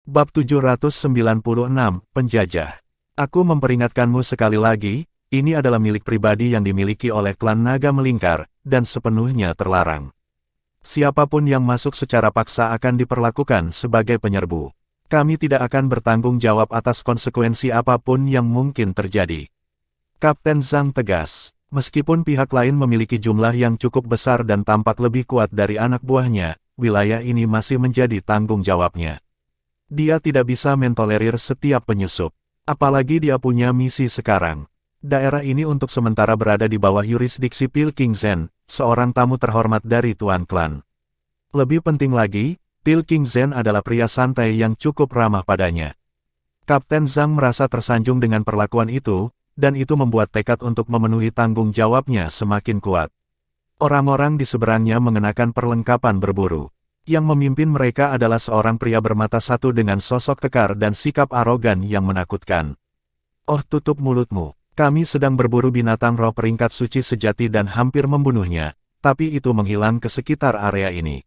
Bab 796, Penjajah. Aku memperingatkanmu sekali lagi, ini adalah milik pribadi yang dimiliki oleh klan naga melingkar, dan sepenuhnya terlarang. Siapapun yang masuk secara paksa akan diperlakukan sebagai penyerbu. Kami tidak akan bertanggung jawab atas konsekuensi apapun yang mungkin terjadi. Kapten Zhang tegas. Meskipun pihak lain memiliki jumlah yang cukup besar dan tampak lebih kuat dari anak buahnya, wilayah ini masih menjadi tanggung jawabnya. Dia tidak bisa mentolerir setiap penyusup. Apalagi dia punya misi sekarang. Daerah ini untuk sementara berada di bawah yurisdiksi Pil King Zhen, seorang tamu terhormat dari Tuan Klan. Lebih penting lagi, Pil King Zhen adalah pria santai yang cukup ramah padanya. Kapten Zhang merasa tersanjung dengan perlakuan itu, dan itu membuat tekad untuk memenuhi tanggung jawabnya semakin kuat. Orang-orang di seberangnya mengenakan perlengkapan berburu. Yang memimpin mereka adalah seorang pria bermata satu dengan sosok kekar dan sikap arogan yang menakutkan. Oh, tutup mulutmu. Kami sedang berburu binatang roh peringkat suci sejati dan hampir membunuhnya, tapi itu menghilang ke sekitar area ini.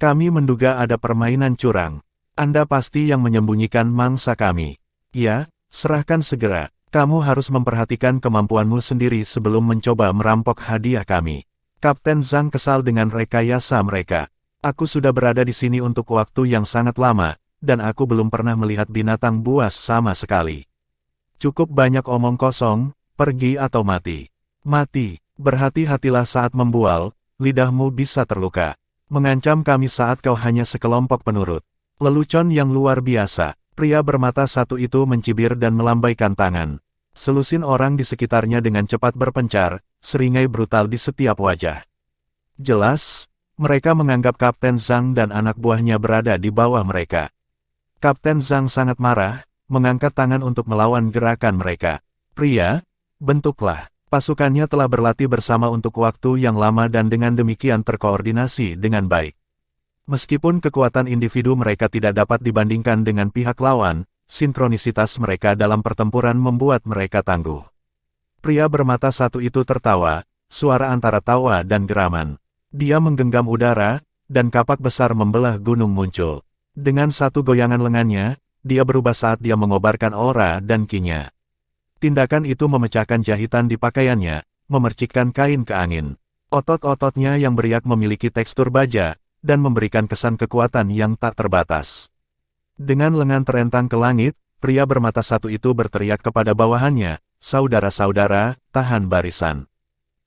Kami menduga ada permainan curang. Anda pasti yang menyembunyikan mangsa kami. Ya, serahkan segera. Kamu harus memperhatikan kemampuanmu sendiri sebelum mencoba merampok hadiah kami. Kapten Zhang kesal dengan rekayasa mereka. Aku sudah berada di sini untuk waktu yang sangat lama, dan aku belum pernah melihat binatang buas sama sekali. Cukup banyak omong kosong, pergi atau mati. Mati, berhati-hatilah saat membual, lidahmu bisa terluka. Mengancam kami saat kau hanya sekelompok penurut. Lelucon yang luar biasa, pria bermata satu itu mencibir dan melambaikan tangan. Selusin orang di sekitarnya dengan cepat berpencar, seringai brutal di setiap wajah. Jelas, mereka menganggap Kapten Zhang dan anak buahnya berada di bawah mereka. Kapten Zhang sangat marah, mengangkat tangan untuk melawan gerakan mereka. Pria, bentuklah. Pasukannya telah berlatih bersama untuk waktu yang lama dan dengan demikian terkoordinasi dengan baik. Meskipun kekuatan individu mereka tidak dapat dibandingkan dengan pihak lawan, sinkronisitas mereka dalam pertempuran membuat mereka tangguh. Pria bermata satu itu tertawa, suara antara tawa dan geraman. Dia menggenggam udara, dan kapak besar membelah gunung muncul. Dengan satu goyangan lengannya, dia berubah saat dia mengobarkan aura dan ki-nya. Tindakan itu memecahkan jahitan di pakaiannya, memercikkan kain ke angin. Otot-ototnya yang beriak memiliki tekstur baja, dan memberikan kesan kekuatan yang tak terbatas. Dengan lengan terentang ke langit, pria bermata satu itu berteriak kepada bawahannya, "Saudara-saudara, tahan barisan.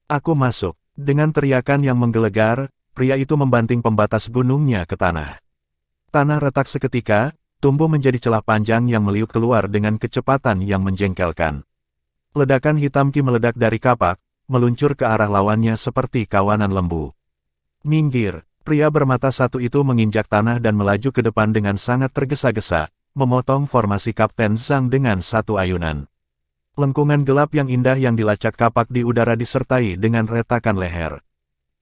Aku masuk." Dengan teriakan yang menggelegar, pria itu membanting pembatas gunungnya ke tanah. Tanah retak seketika, tumbuh menjadi celah panjang yang meliuk keluar dengan kecepatan yang menjengkelkan. Ledakan hitam ki meledak dari kapak, meluncur ke arah lawannya seperti kawanan lembu. Minggir, pria bermata satu itu menginjak tanah dan melaju ke depan dengan sangat tergesa-gesa, memotong formasi Kapten Zhang dengan satu ayunan. Lengkungan gelap yang indah yang dilacak kapak di udara disertai dengan retakan leher.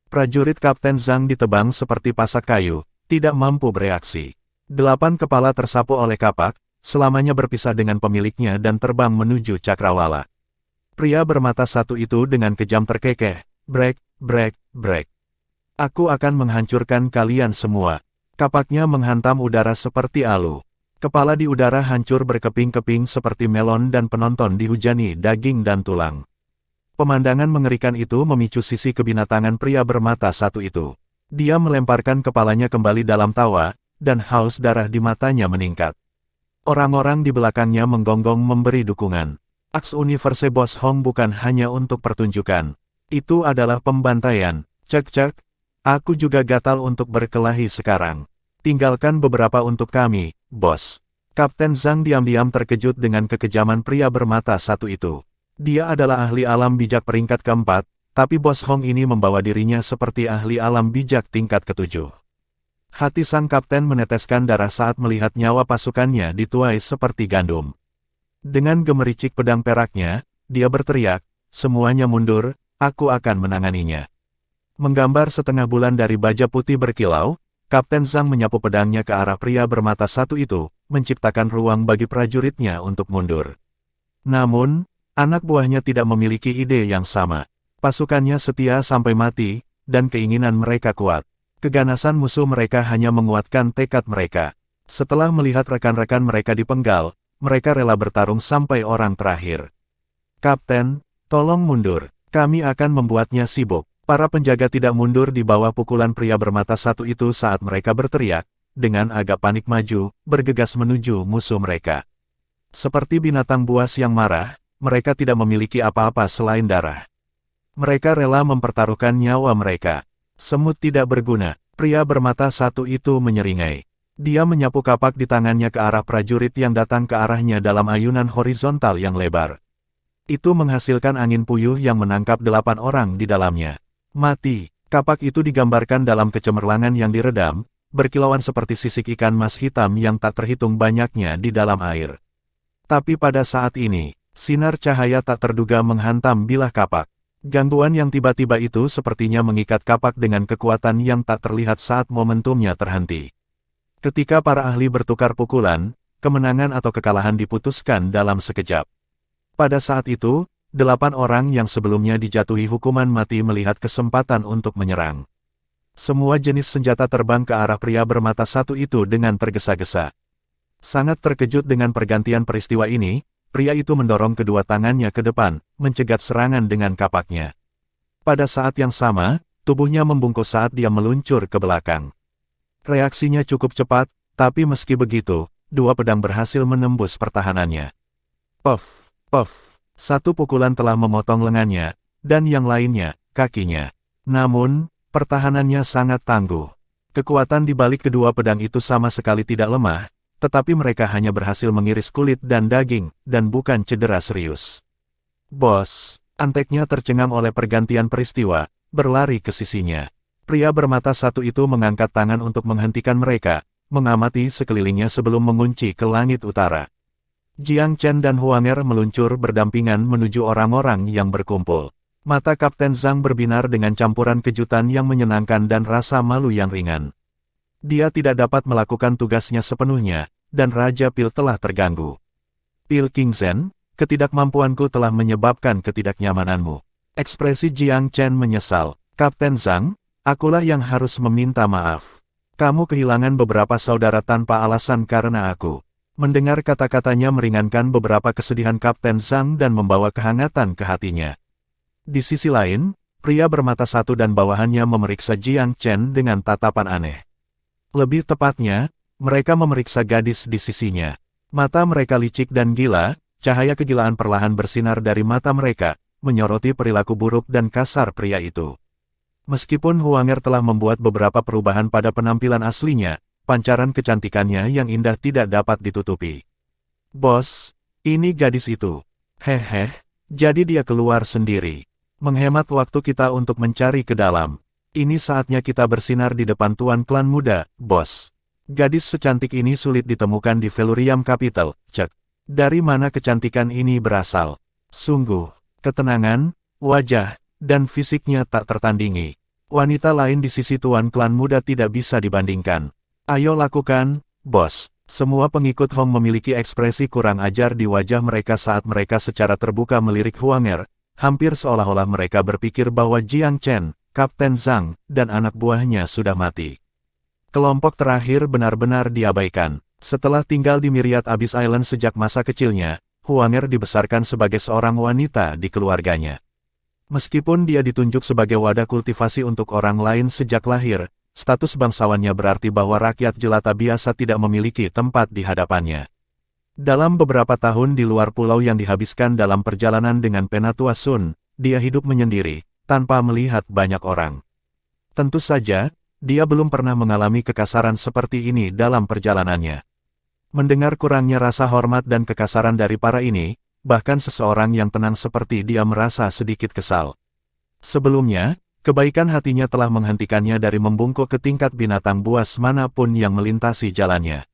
Prajurit Kapten Zhang ditebang seperti pasak kayu, tidak mampu bereaksi. 8 kepala tersapu oleh kapak, selamanya berpisah dengan pemiliknya dan terbang menuju cakrawala. Pria bermata satu itu dengan kejam terkekeh, "Brek, brek, brek. Aku akan menghancurkan kalian semua." Kapaknya menghantam udara seperti alu. Kepala di udara hancur berkeping-keping seperti melon dan penonton dihujani daging dan tulang. Pemandangan mengerikan itu memicu sisi kebinatangan pria bermata satu itu. Dia melemparkan kepalanya kembali dalam tawa, dan haus darah di matanya meningkat. Orang-orang di belakangnya menggonggong memberi dukungan. Aks Universe Boss Hong bukan hanya untuk pertunjukan. Itu adalah pembantaian. Cek-cek, aku juga gatal untuk berkelahi sekarang. Tinggalkan beberapa untuk kami, bos. Kapten Zhang diam-diam terkejut dengan kekejaman pria bermata satu itu. Dia adalah ahli alam bijak peringkat keempat, tapi bos Hong ini membawa dirinya seperti ahli alam bijak tingkat ketujuh. Hati sang kapten meneteskan darah saat melihat nyawa pasukannya dituai seperti gandum. Dengan gemericik pedang peraknya, dia berteriak, "Semuanya mundur, aku akan menanganinya." Menggambar setengah bulan dari baja putih berkilau, Kapten Zhang menyapu pedangnya ke arah pria bermata satu itu, menciptakan ruang bagi prajuritnya untuk mundur. Namun, anak buahnya tidak memiliki ide yang sama. Pasukannya setia sampai mati, dan keinginan mereka kuat. Keganasan musuh mereka hanya menguatkan tekad mereka. Setelah melihat rekan-rekan mereka dipenggal, mereka rela bertarung sampai orang terakhir. Kapten, tolong mundur. Kami akan membuatnya sibuk. Para penjaga tidak mundur di bawah pukulan pria bermata satu itu saat mereka berteriak, dengan agak panik maju, bergegas menuju musuh mereka. Seperti binatang buas yang marah, mereka tidak memiliki apa-apa selain darah. Mereka rela mempertaruhkan nyawa mereka. Semut tidak berguna, pria bermata satu itu menyeringai. Dia menyapu kapak di tangannya ke arah prajurit yang datang ke arahnya dalam ayunan horizontal yang lebar. Itu menghasilkan angin puyuh yang menangkap 8 orang di dalamnya. Mati, kapak itu digambarkan dalam kecemerlangan yang diredam, berkilauan seperti sisik ikan mas hitam yang tak terhitung banyaknya di dalam air. Tapi pada saat ini, sinar cahaya tak terduga menghantam bilah kapak. Gangguan yang tiba-tiba itu sepertinya mengikat kapak dengan kekuatan yang tak terlihat saat momentumnya terhenti. Ketika para ahli bertukar pukulan, kemenangan atau kekalahan diputuskan dalam sekejap. Pada saat itu, 8 orang yang sebelumnya dijatuhi hukuman mati melihat kesempatan untuk menyerang. Semua jenis senjata terbang ke arah pria bermata satu itu dengan tergesa-gesa. Sangat terkejut dengan pergantian peristiwa ini, pria itu mendorong kedua tangannya ke depan, mencegat serangan dengan kapaknya. Pada saat yang sama, tubuhnya membungkuk saat dia meluncur ke belakang. Reaksinya cukup cepat, tapi meski begitu, dua pedang berhasil menembus pertahanannya. Puff, puff, satu pukulan telah memotong lengannya, dan yang lainnya, kakinya. Namun, pertahanannya sangat tangguh. Kekuatan di balik kedua pedang itu sama sekali tidak lemah, tetapi mereka hanya berhasil mengiris kulit dan daging, dan bukan cedera serius. Bos, anteknya tercengang oleh pergantian peristiwa, berlari ke sisinya. Pria bermata satu itu mengangkat tangan untuk menghentikan mereka, mengamati sekelilingnya sebelum mengunci ke langit utara. Jiang Chen dan Huanger meluncur berdampingan menuju orang-orang yang berkumpul. Mata Kapten Zhang berbinar dengan campuran kejutan yang menyenangkan dan rasa malu yang ringan. Dia tidak dapat melakukan tugasnya sepenuhnya, dan Raja Pil telah terganggu. Pil Kingzhen, ketidakmampuanku telah menyebabkan ketidaknyamananmu. Ekspresi Jiang Chen menyesal. Kapten Zhang, akulah yang harus meminta maaf. Kamu kehilangan beberapa saudara tanpa alasan karena aku. Mendengar kata-katanya meringankan beberapa kesedihan Kapten Zhang dan membawa kehangatan ke hatinya. Di sisi lain, pria bermata satu dan bawahannya memeriksa Jiang Chen dengan tatapan aneh. Lebih tepatnya, mereka memeriksa gadis di sisinya. Mata mereka licik dan gila, cahaya kegilaan perlahan bersinar dari mata mereka, menyoroti perilaku buruk dan kasar pria itu. Meskipun Huanger telah membuat beberapa perubahan pada penampilan aslinya, pancaran kecantikannya yang indah tidak dapat ditutupi. Bos, ini gadis itu. Hehe, jadi dia keluar sendiri. Menghemat waktu kita untuk mencari ke dalam. Ini saatnya kita bersinar di depan tuan klan muda, bos. Gadis secantik ini sulit ditemukan di Velurium Capital, cek. Dari mana kecantikan ini berasal? Sungguh, ketenangan, wajah, dan fisiknya tak tertandingi. Wanita lain di sisi tuan klan muda tidak bisa dibandingkan. Ayo lakukan, bos. Semua pengikut Hong memiliki ekspresi kurang ajar di wajah mereka saat mereka secara terbuka melirik Huanger, hampir seolah-olah mereka berpikir bahwa Jiang Chen, Kapten Zhang, dan anak buahnya sudah mati. Kelompok terakhir benar-benar diabaikan. Setelah tinggal di Myriad Abyss Island sejak masa kecilnya, Huanger dibesarkan sebagai seorang wanita di keluarganya. Meskipun dia ditunjuk sebagai wadah kultivasi untuk orang lain sejak lahir, status bangsawannya berarti bahwa rakyat jelata biasa tidak memiliki tempat di hadapannya. Dalam beberapa tahun di luar pulau yang dihabiskan dalam perjalanan dengan Penatua Sun, dia hidup menyendiri, tanpa melihat banyak orang. Tentu saja, dia belum pernah mengalami kekasaran seperti ini dalam perjalanannya. Mendengar kurangnya rasa hormat dan kekasaran dari para ini, bahkan seseorang yang tenang seperti dia merasa sedikit kesal. Sebelumnya, kebaikan hatinya telah menghentikannya dari membungkuk ke tingkat binatang buas manapun yang melintasi jalannya.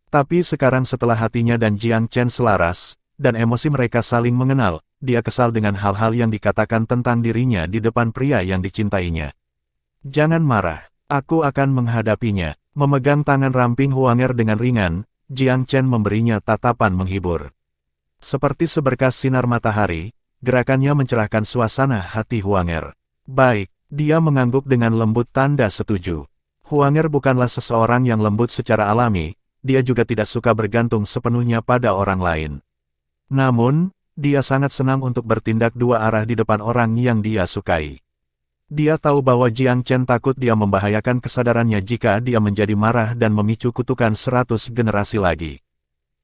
Tapi sekarang setelah hatinya dan Jiang Chen selaras, dan emosi mereka saling mengenal, dia kesal dengan hal-hal yang dikatakan tentang dirinya di depan pria yang dicintainya. Jangan marah, aku akan menghadapinya. Memegang tangan ramping Huanger dengan ringan, Jiang Chen memberinya tatapan menghibur. Seperti seberkas sinar matahari, gerakannya mencerahkan suasana hati Huanger. Baik, dia mengangguk dengan lembut tanda setuju. Huanger bukanlah seseorang yang lembut secara alami, dia juga tidak suka bergantung sepenuhnya pada orang lain. Namun, dia sangat senang untuk bertindak dua arah di depan orang yang dia sukai. Dia tahu bahwa Jiang Chen takut dia membahayakan kesadarannya jika dia menjadi marah dan memicu kutukan 100 generasi lagi.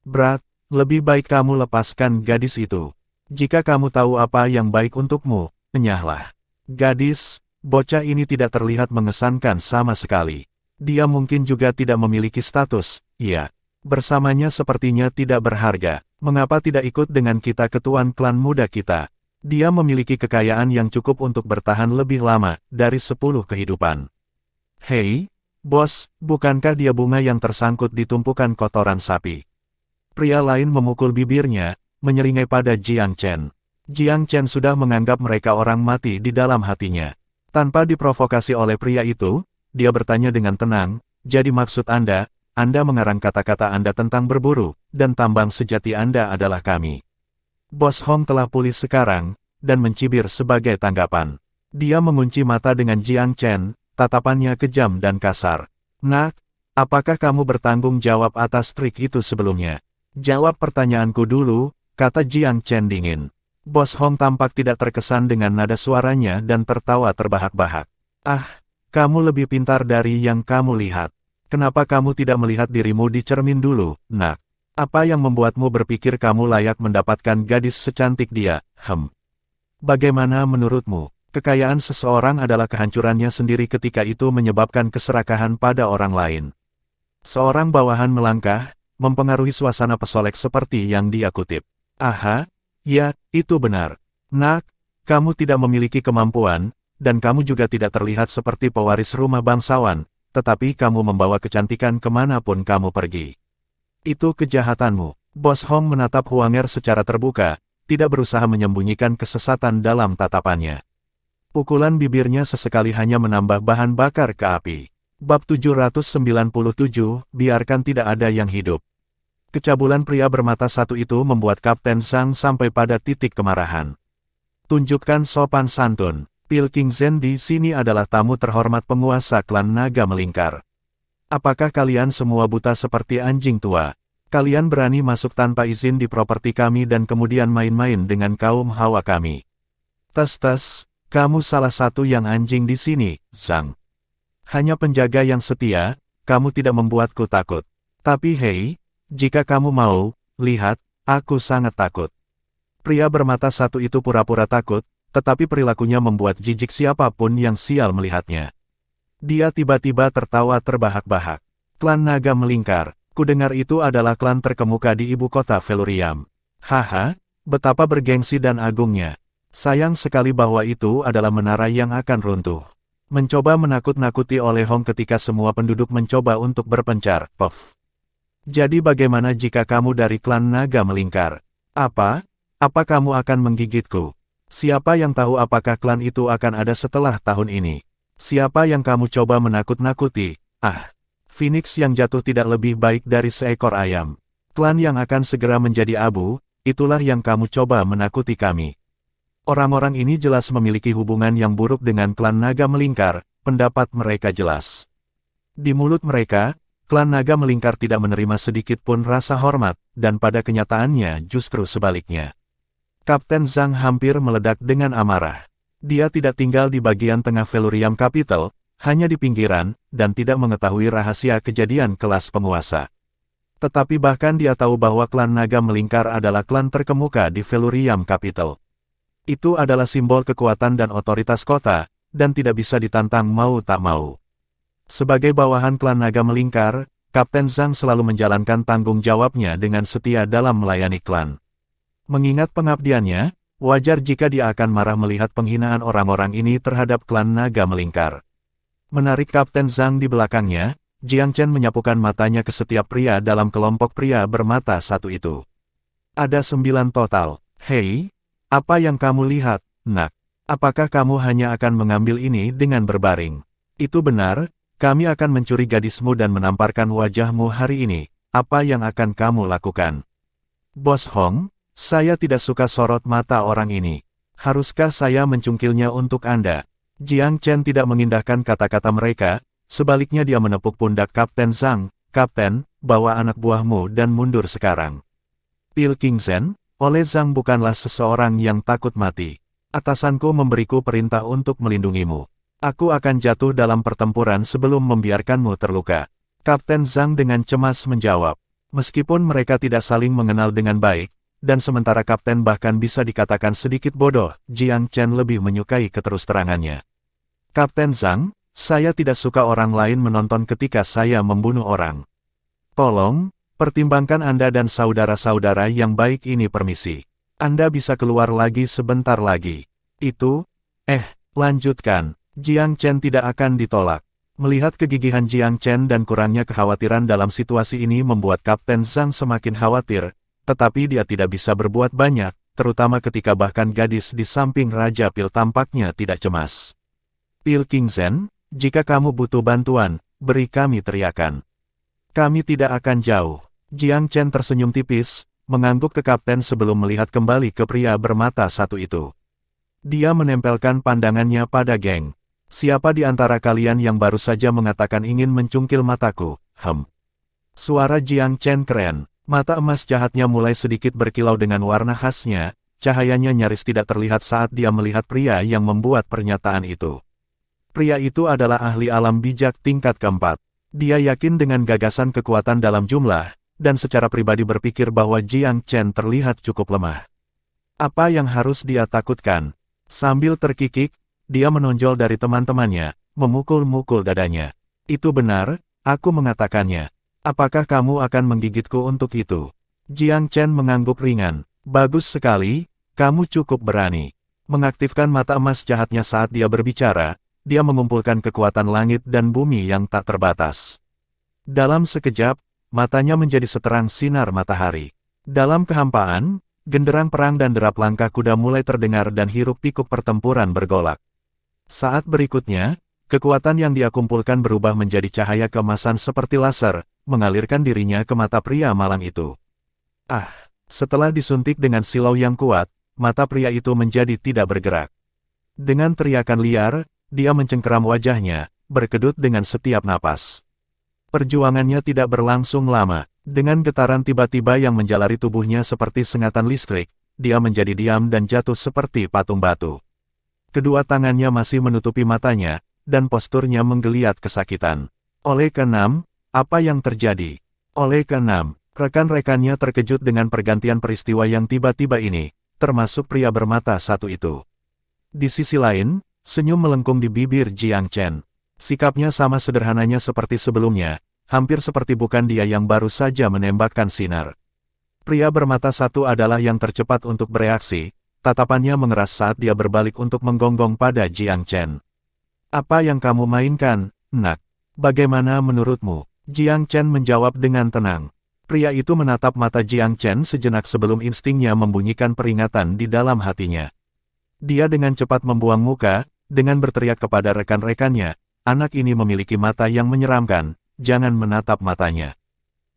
Brat, lebih baik kamu lepaskan gadis itu. Jika kamu tahu apa yang baik untukmu, enyahlah. Gadis, bocah ini tidak terlihat mengesankan sama sekali. Dia mungkin juga tidak memiliki status, iya. Bersamanya sepertinya tidak berharga. Mengapa tidak ikut dengan kita ke tuan klan muda kita? Dia memiliki kekayaan yang cukup untuk bertahan lebih lama, dari 10 kehidupan. Hei, bos, bukankah dia bunga yang tersangkut di tumpukan kotoran sapi? Pria lain memukul bibirnya, menyeringai pada Jiang Chen. Jiang Chen sudah menganggap mereka orang mati di dalam hatinya. Tanpa diprovokasi oleh pria itu, dia bertanya dengan tenang, jadi maksud Anda mengarang kata-kata Anda tentang berburu, dan tambang sejati Anda adalah kami. Bos Hong telah pulih sekarang, dan mencibir sebagai tanggapan. Dia mengunci mata dengan Jiang Chen, tatapannya kejam dan kasar. Nak, apakah kamu bertanggung jawab atas trik itu sebelumnya? Jawab pertanyaanku dulu, kata Jiang Chen dingin. Bos Hong tampak tidak terkesan dengan nada suaranya dan tertawa terbahak-bahak. Ah, kamu lebih pintar dari yang kamu lihat. Kenapa kamu tidak melihat dirimu di cermin dulu, nak? Apa yang membuatmu berpikir kamu layak mendapatkan gadis secantik dia? Bagaimana menurutmu? Kekayaan seseorang adalah kehancurannya sendiri ketika itu menyebabkan keserakahan pada orang lain. Seorang bawahan melangkah, mempengaruhi suasana pesolek seperti yang dia kutip. Aha, ya, itu benar. Nak, kamu tidak memiliki kemampuan, dan kamu juga tidak terlihat seperti pewaris rumah bangsawan, tetapi kamu membawa kecantikan kemanapun kamu pergi. Itu kejahatanmu. Bos Hong menatap Huanger secara terbuka, tidak berusaha menyembunyikan kesesatan dalam tatapannya. Pukulan bibirnya sesekali hanya menambah bahan bakar ke api. Bab 797, biarkan tidak ada yang hidup. Kecabulan pria bermata satu itu membuat Kapten Zhang sampai pada titik kemarahan. Tunjukkan sopan santun. Pil King Zhen di sini adalah tamu terhormat penguasa klan naga melingkar. Apakah kalian semua buta seperti anjing tua? Kalian berani masuk tanpa izin di properti kami dan kemudian main-main dengan kaum hawa kami. Tes, kamu salah satu yang anjing di sini, Zhang. Hanya penjaga yang setia, kamu tidak membuatku takut. Tapi hei, jika kamu mau, lihat, aku sangat takut. Pria bermata satu itu pura-pura takut, tetapi perilakunya membuat jijik siapapun yang sial melihatnya. Dia tiba-tiba tertawa terbahak-bahak. Klan naga melingkar, kudengar itu adalah klan terkemuka di ibu kota Velurium. Haha, betapa bergengsi dan agungnya. Sayang sekali bahwa itu adalah menara yang akan runtuh. Mencoba menakut-nakuti oleh Hong ketika semua penduduk mencoba untuk berpencar, Puff. Jadi bagaimana jika kamu dari klan naga melingkar? Apa kamu akan menggigitku? Siapa yang tahu apakah klan itu akan ada setelah tahun ini? Siapa yang kamu coba menakut-nakuti? Phoenix yang jatuh tidak lebih baik dari seekor ayam. Klan yang akan segera menjadi abu, itulah yang kamu coba menakuti kami. Orang-orang ini jelas memiliki hubungan yang buruk dengan klan naga melingkar, pendapat mereka jelas. Di mulut mereka, klan naga melingkar tidak menerima sedikit pun rasa hormat, dan pada kenyataannya justru sebaliknya. Kapten Zhang hampir meledak dengan amarah. Dia tidak tinggal di bagian tengah Velurium Capital, hanya di pinggiran, dan tidak mengetahui rahasia kejadian kelas penguasa. Tetapi bahkan dia tahu bahwa klan naga melingkar adalah klan terkemuka di Velurium Capital. Itu adalah simbol kekuatan dan otoritas kota, dan tidak bisa ditantang mau tak mau. Sebagai bawahan klan naga melingkar, Kapten Zhang selalu menjalankan tanggung jawabnya dengan setia dalam melayani klan. Mengingat pengabdiannya, wajar jika dia akan marah melihat penghinaan orang-orang ini terhadap klan naga melingkar. Menarik Kapten Zhang di belakangnya, Jiang Chen menyapukan matanya ke setiap pria dalam kelompok pria bermata satu itu. Ada 9 total. Hei, apa yang kamu lihat, nak? Apakah kamu hanya akan mengambil ini dengan berbaring? Itu benar, kami akan mencuri gadismu dan menamparkan wajahmu hari ini. Apa yang akan kamu lakukan? Bos Hong, saya tidak suka sorot mata orang ini. Haruskah saya mencungkilnya untuk Anda? Jiang Chen tidak mengindahkan kata-kata mereka, sebaliknya dia menepuk pundak Kapten Zhang. Kapten, bawa anak buahmu dan mundur sekarang. Pilkingzen, Oleh Zhang bukanlah seseorang yang takut mati. Atasanku memberiku perintah untuk melindungimu. Aku akan jatuh dalam pertempuran sebelum membiarkanmu terluka. Kapten Zhang dengan cemas menjawab. Meskipun mereka tidak saling mengenal dengan baik, dan sementara kapten bahkan bisa dikatakan sedikit bodoh, Jiang Chen lebih menyukai keterus-terangannya. Kapten Zhang, saya tidak suka orang lain menonton ketika saya membunuh orang. Tolong, pertimbangkan Anda dan saudara-saudara yang baik ini permisi. Anda bisa keluar lagi sebentar lagi. Lanjutkan. Jiang Chen tidak akan ditolak. Melihat kegigihan Jiang Chen dan kurangnya kekhawatiran dalam situasi ini membuat Kapten Zhang semakin khawatir, tetapi dia tidak bisa berbuat banyak, terutama ketika bahkan gadis di samping Raja Pil tampaknya tidak cemas. Pilkingzen, jika kamu butuh bantuan, beri kami teriakan. Kami tidak akan jauh. Jiang Chen tersenyum tipis, mengangguk ke kapten sebelum melihat kembali ke pria bermata satu itu. Dia menempelkan pandangannya pada geng. Siapa di antara kalian yang baru saja mengatakan ingin mencungkil mataku? Suara Jiang Chen keren. Mata emas jahatnya mulai sedikit berkilau dengan warna khasnya, cahayanya nyaris tidak terlihat saat dia melihat pria yang membuat pernyataan itu. Pria itu adalah ahli alam bijak tingkat keempat. Dia yakin dengan gagasan kekuatan dalam jumlah, dan secara pribadi berpikir bahwa Jiang Chen terlihat cukup lemah. Apa yang harus dia takutkan? Sambil terkikik, dia menonjol dari teman-temannya, memukul-mukul dadanya. Itu benar, aku mengatakannya. Apakah kamu akan menggigitku untuk itu? Jiang Chen mengangguk ringan. Bagus sekali, kamu cukup berani. Mengaktifkan mata emas jahatnya saat dia berbicara, dia mengumpulkan kekuatan langit dan bumi yang tak terbatas. Dalam sekejap, matanya menjadi seterang sinar matahari. Dalam kehampaan, genderang perang dan derap langkah kuda mulai terdengar dan hiruk-pikuk pertempuran bergolak. Saat berikutnya, kekuatan yang dia kumpulkan berubah menjadi cahaya keemasan seperti laser, mengalirkan dirinya ke mata pria malang itu. Setelah disuntik dengan silau yang kuat, mata pria itu menjadi tidak bergerak. Dengan teriakan liar, dia mencengkeram wajahnya, berkedut dengan setiap napas. Perjuangannya tidak berlangsung lama. Dengan getaran tiba-tiba yang menjalari tubuhnya seperti sengatan listrik, dia menjadi diam dan jatuh seperti patung batu. Kedua tangannya masih menutupi matanya, dan posturnya menggeliat kesakitan. Oleh keenam, apa yang terjadi? Oleh keenam, rekan-rekannya terkejut dengan pergantian peristiwa yang tiba-tiba ini, termasuk pria bermata satu itu. Di sisi lain, senyum melengkung di bibir Jiang Chen. Sikapnya sama sederhananya seperti sebelumnya, hampir seperti bukan dia yang baru saja menembakkan sinar. Pria bermata satu adalah yang tercepat untuk bereaksi, tatapannya mengeras saat dia berbalik untuk menggonggong pada Jiang Chen. Apa yang kamu mainkan, nak? Bagaimana menurutmu? Jiang Chen menjawab dengan tenang. Pria itu menatap mata Jiang Chen sejenak sebelum instingnya membunyikan peringatan di dalam hatinya. Dia dengan cepat membuang muka, dengan berteriak kepada rekan-rekannya, anak ini memiliki mata yang menyeramkan, jangan menatap matanya.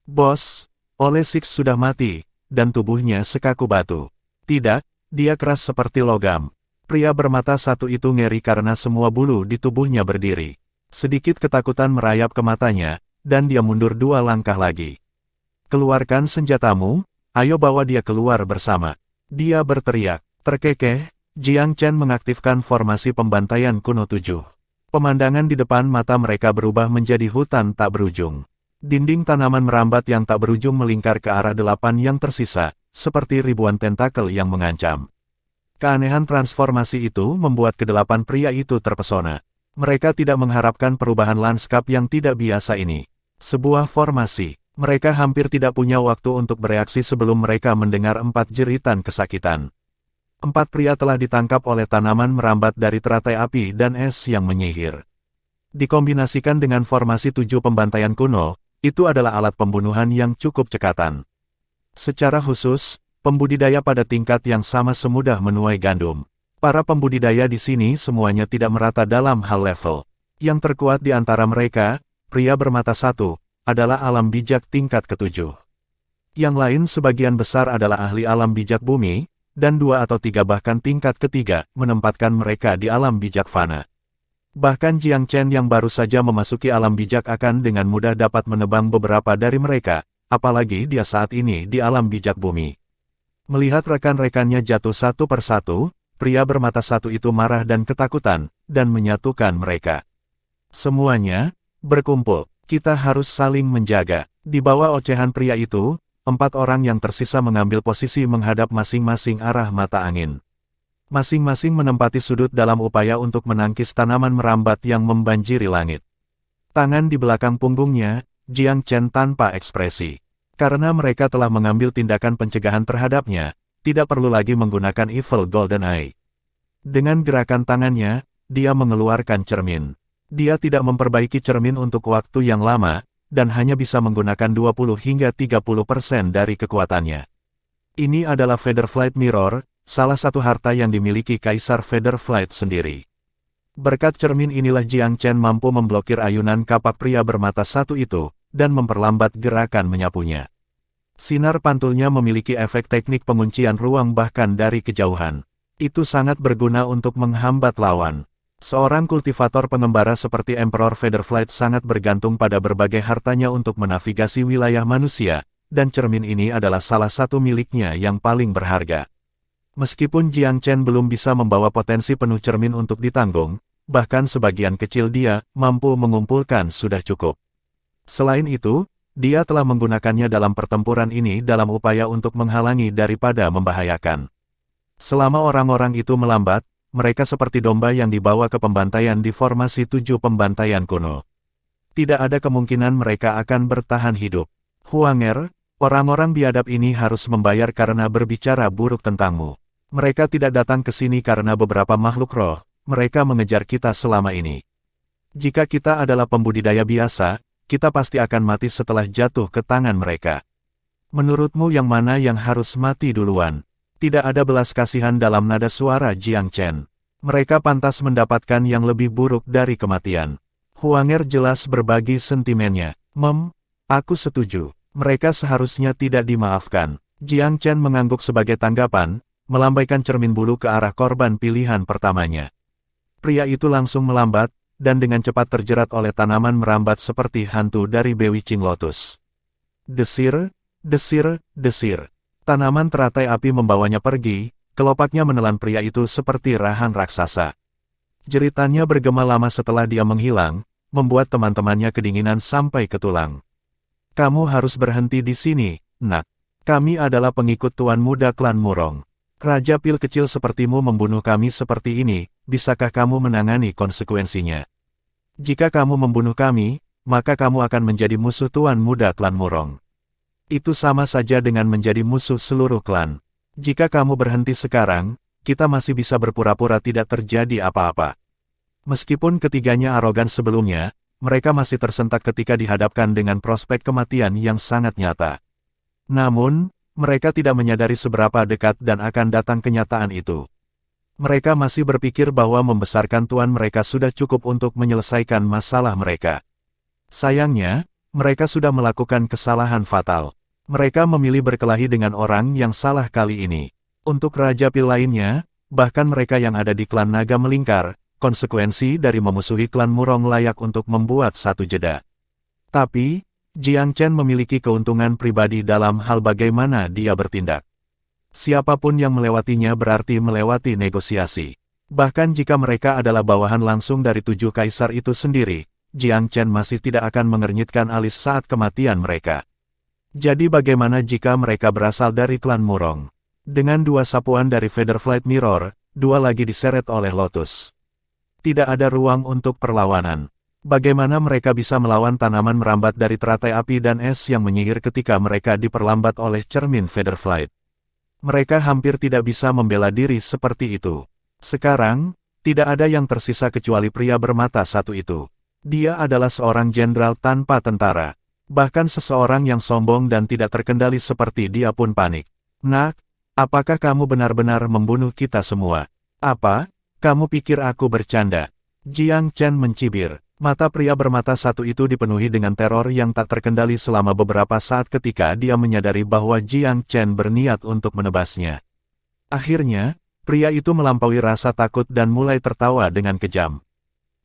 Bos, Oleh Six sudah mati, dan tubuhnya sekaku batu. Tidak, dia keras seperti logam. Pria bermata satu itu ngeri karena semua bulu di tubuhnya berdiri. Sedikit ketakutan merayap ke matanya, dan dia mundur 2 langkah lagi. Keluarkan senjatamu, ayo bawa dia keluar bersama. Dia berteriak. Terkekeh, Jiang Chen mengaktifkan formasi pembantaian kuno 7. Pemandangan di depan mata mereka berubah menjadi hutan tak berujung. Dinding tanaman merambat yang tak berujung melingkar ke arah 8 yang tersisa, seperti ribuan tentakel yang mengancam. Keanehan transformasi itu membuat ke-8 pria itu terpesona. Mereka tidak mengharapkan perubahan lanskap yang tidak biasa ini. Sebuah formasi. Mereka hampir tidak punya waktu untuk bereaksi sebelum mereka mendengar 4 jeritan kesakitan. 4 pria telah ditangkap oleh tanaman merambat dari teratai api dan es yang menyihir. Dikombinasikan dengan formasi 7 pembantaian kuno, itu adalah alat pembunuhan yang cukup cekatan. Secara khusus, pembudidaya pada tingkat yang sama semudah menuai gandum. Para pembudidaya di sini semuanya tidak merata dalam hal level. Yang terkuat di antara mereka, pria bermata satu, adalah alam bijak tingkat ke-7. Yang lain sebagian besar adalah ahli alam bijak bumi, dan 2 atau 3 bahkan tingkat ketiga, menempatkan mereka di alam bijak fana. Bahkan Jiang Chen yang baru saja memasuki alam bijak akan dengan mudah dapat menebang beberapa dari mereka, apalagi dia saat ini di alam bijak bumi. Melihat rekan-rekannya jatuh satu persatu, pria bermata satu itu marah dan ketakutan, dan menyatukan mereka. Semuanya berkumpul. Kita harus saling menjaga. Di bawah ocehan pria itu, 4 orang yang tersisa mengambil posisi menghadap masing-masing arah mata angin. Masing-masing menempati sudut dalam upaya untuk menangkis tanaman merambat yang membanjiri langit. Tangan di belakang punggungnya, Jiang Chen tanpa ekspresi. Karena mereka telah mengambil tindakan pencegahan terhadapnya, tidak perlu lagi menggunakan Evil Golden Eye. Dengan gerakan tangannya, dia mengeluarkan cermin. Dia tidak memperbaiki cermin untuk waktu yang lama, dan hanya bisa menggunakan 20 hingga 30% dari kekuatannya. Ini adalah Feather Flight Mirror, salah satu harta yang dimiliki Kaisar Feather Flight sendiri. Berkat cermin inilah Jiang Chen mampu memblokir ayunan kapak pria bermata satu itu, dan memperlambat gerakan menyapunya. Sinar pantulnya memiliki efek teknik penguncian ruang bahkan dari kejauhan. Itu sangat berguna untuk menghambat lawan. Seorang kultivator pengembara seperti Emperor Featherflight sangat bergantung pada berbagai hartanya untuk menavigasi wilayah manusia, dan cermin ini adalah salah satu miliknya yang paling berharga. Meskipun Jiang Chen belum bisa membawa potensi penuh cermin untuk ditanggung, bahkan sebagian kecil dia mampu mengumpulkan sudah cukup. Selain itu, dia telah menggunakannya dalam pertempuran ini dalam upaya untuk menghalangi daripada membahayakan. Selama orang-orang itu melambat, mereka seperti domba yang dibawa ke pembantaian di formasi 7 pembantaian kuno. Tidak ada kemungkinan mereka akan bertahan hidup. Huanger, orang-orang biadab ini harus membayar karena berbicara buruk tentangmu. Mereka tidak datang ke sini karena beberapa makhluk roh, mereka mengejar kita selama ini. Jika kita adalah pembudidaya biasa, kita pasti akan mati setelah jatuh ke tangan mereka. Menurutmu yang mana yang harus mati duluan? Tidak ada belas kasihan dalam nada suara Jiang Chen. Mereka pantas mendapatkan yang lebih buruk dari kematian. Huanger jelas berbagi sentimennya. Aku setuju. Mereka seharusnya tidak dimaafkan. Jiang Chen mengangguk sebagai tanggapan, melambaikan cermin bulu ke arah korban pilihan pertamanya. Pria itu langsung melambat, dan dengan cepat terjerat oleh tanaman merambat seperti hantu dari Bewitching Lotus. Desir, desir, desir. Tanaman teratai api membawanya pergi, kelopaknya menelan pria itu seperti rahang raksasa. Jeritannya bergema lama setelah dia menghilang, membuat teman-temannya kedinginan sampai ke tulang. Kamu harus berhenti di sini, nak. Kami adalah pengikut Tuan Muda Klan Murong. Raja Pil kecil sepertimu membunuh kami seperti ini, bisakah kamu menangani konsekuensinya? Jika kamu membunuh kami, maka kamu akan menjadi musuh Tuan Muda Klan Murong. Itu sama saja dengan menjadi musuh seluruh klan. Jika kamu berhenti sekarang, kita masih bisa berpura-pura tidak terjadi apa-apa. Meskipun ketiganya arogan sebelumnya, mereka masih tersentak ketika dihadapkan dengan prospek kematian yang sangat nyata. Namun, mereka tidak menyadari seberapa dekat dan akan datang kenyataan itu. Mereka masih berpikir bahwa membesarkan tuan mereka sudah cukup untuk menyelesaikan masalah mereka. Sayangnya, mereka sudah melakukan kesalahan fatal. Mereka memilih berkelahi dengan orang yang salah kali ini. Untuk Raja Pil lainnya, bahkan mereka yang ada di klan naga melingkar, konsekuensi dari memusuhi klan Murong layak untuk membuat satu jeda. Tapi, Jiang Chen memiliki keuntungan pribadi dalam hal bagaimana dia bertindak. Siapapun yang melewatinya berarti melewati negosiasi. Bahkan jika mereka adalah bawahan langsung dari 7 kaisar itu sendiri, Jiang Chen masih tidak akan mengernyitkan alis saat kematian mereka. Jadi bagaimana jika mereka berasal dari klan Murong? Dengan 2 sapuan dari Feather Flight Mirror, 2 lagi diseret oleh Lotus. Tidak ada ruang untuk perlawanan. Bagaimana mereka bisa melawan tanaman merambat dari teratai api dan es yang menyihir ketika mereka diperlambat oleh cermin Feather Flight? Mereka hampir tidak bisa membela diri seperti itu. Sekarang, tidak ada yang tersisa kecuali pria bermata satu itu. Dia adalah seorang jenderal tanpa tentara. Bahkan seseorang yang sombong dan tidak terkendali seperti dia pun panik. Nak, apakah kamu benar-benar membunuh kita semua? Apa? Kamu pikir aku bercanda? Jiang Chen mencibir. Mata pria bermata satu itu dipenuhi dengan teror yang tak terkendali selama beberapa saat ketika dia menyadari bahwa Jiang Chen berniat untuk menebasnya. Akhirnya, pria itu melampaui rasa takut dan mulai tertawa dengan kejam.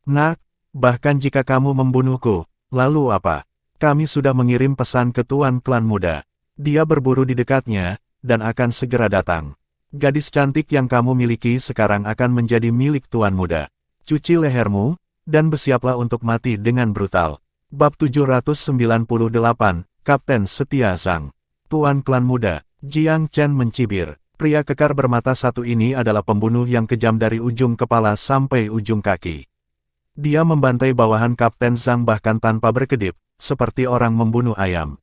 Nak, bahkan jika kamu membunuhku, lalu apa? Kami sudah mengirim pesan ke Tuan Klan Muda. Dia berburu di dekatnya, dan akan segera datang. Gadis cantik yang kamu miliki sekarang akan menjadi milik Tuan Muda. Cuci lehermu, dan bersiaplah untuk mati dengan brutal. Bab 798, Kapten Setia Zhang. Tuan Klan Muda, Jiang Chen mencibir. Pria kekar bermata satu ini adalah pembunuh yang kejam dari ujung kepala sampai ujung kaki. Dia membantai bawahan Kapten Zhang bahkan tanpa berkedip, seperti orang membunuh ayam.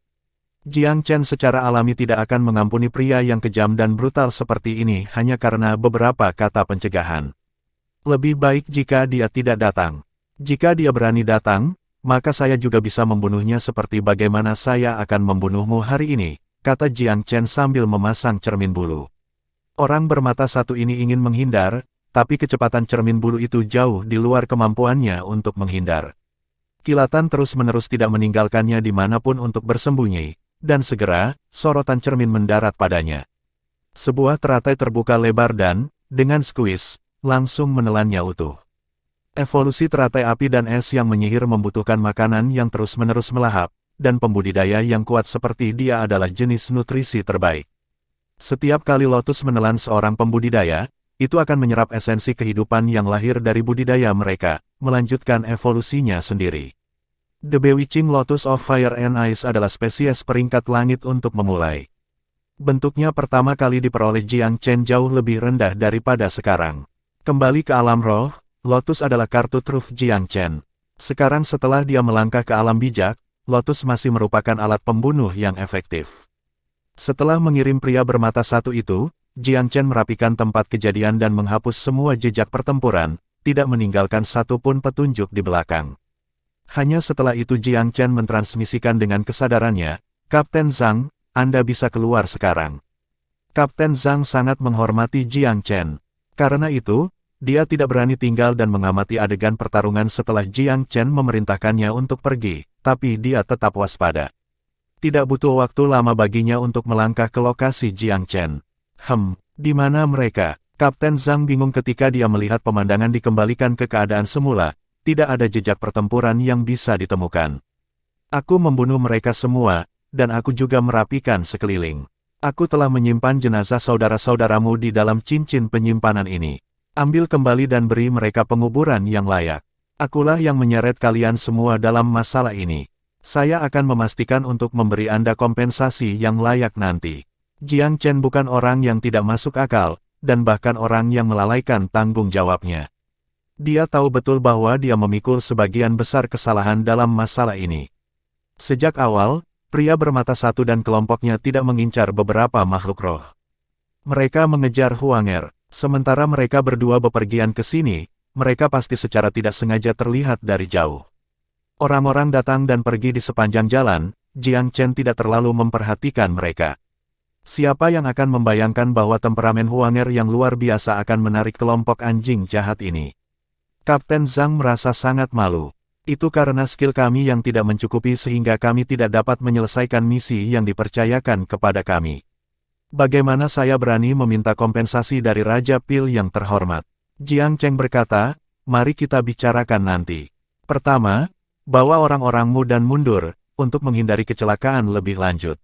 Jiang Chen secara alami tidak akan mengampuni pria yang kejam dan brutal seperti ini hanya karena beberapa kata pencegahan. Lebih baik jika dia tidak datang. Jika dia berani datang, maka saya juga bisa membunuhnya seperti bagaimana saya akan membunuhmu hari ini, kata Jiang Chen sambil memasang cermin bulu. Orang bermata satu ini ingin menghindar, tapi kecepatan cermin bulu itu jauh di luar kemampuannya untuk menghindar. Kilatan terus-menerus tidak meninggalkannya dimanapun untuk bersembunyi, dan segera, sorotan cermin mendarat padanya. Sebuah teratai terbuka lebar dan, dengan skuis, langsung menelannya utuh. Evolusi teratai api dan es yang menyihir membutuhkan makanan yang terus-menerus melahap, dan pembudidaya yang kuat seperti dia adalah jenis nutrisi terbaik. Setiap kali lotus menelan seorang pembudidaya, itu akan menyerap esensi kehidupan yang lahir dari budidaya mereka, melanjutkan evolusinya sendiri. The Bewitching Lotus of Fire and Ice adalah spesies peringkat langit untuk memulai. Bentuknya pertama kali diperoleh Jiang Chen jauh lebih rendah daripada sekarang. Kembali ke alam roh, Lotus adalah kartu truf Jiang Chen. Sekarang setelah dia melangkah ke alam bijak, Lotus masih merupakan alat pembunuh yang efektif. Setelah mengirim pria bermata satu itu, Jiang Chen merapikan tempat kejadian dan menghapus semua jejak pertempuran, tidak meninggalkan satupun petunjuk di belakang. Hanya setelah itu Jiang Chen mentransmisikan dengan kesadarannya, Kapten Zhang, Anda bisa keluar sekarang. Kapten Zhang sangat menghormati Jiang Chen. Karena itu, dia tidak berani tinggal dan mengamati adegan pertarungan setelah Jiang Chen memerintahkannya untuk pergi, tapi dia tetap waspada. Tidak butuh waktu lama baginya untuk melangkah ke lokasi Jiang Chen. Di mana mereka? Kapten Zhang bingung ketika dia melihat pemandangan dikembalikan ke keadaan semula, tidak ada jejak pertempuran yang bisa ditemukan. Aku membunuh mereka semua, dan aku juga merapikan sekeliling. Aku telah menyimpan jenazah saudara-saudaramu di dalam cincin penyimpanan ini. Ambil kembali dan beri mereka penguburan yang layak. Akulah yang menyeret kalian semua dalam masalah ini. Saya akan memastikan untuk memberi Anda kompensasi yang layak nanti. Jiang Chen bukan orang yang tidak masuk akal, dan bahkan orang yang melalaikan tanggung jawabnya. Dia tahu betul bahwa dia memikul sebagian besar kesalahan dalam masalah ini. Sejak awal, pria bermata satu dan kelompoknya tidak mengincar beberapa makhluk roh. Mereka mengejar Huanger, sementara mereka berdua bepergian ke sini, mereka pasti secara tidak sengaja terlihat dari jauh. Orang-orang datang dan pergi di sepanjang jalan, Jiang Chen tidak terlalu memperhatikan mereka. Siapa yang akan membayangkan bahwa temperamen Huanger yang luar biasa akan menarik kelompok anjing jahat ini? Kapten Zhang merasa sangat malu. Itu karena skill kami yang tidak mencukupi sehingga kami tidak dapat menyelesaikan misi yang dipercayakan kepada kami. Bagaimana saya berani meminta kompensasi dari Raja Pil yang terhormat? Jiang Chen berkata, mari kita bicarakan nanti. Pertama, bawa orang-orangmu dan mundur, untuk menghindari kecelakaan lebih lanjut.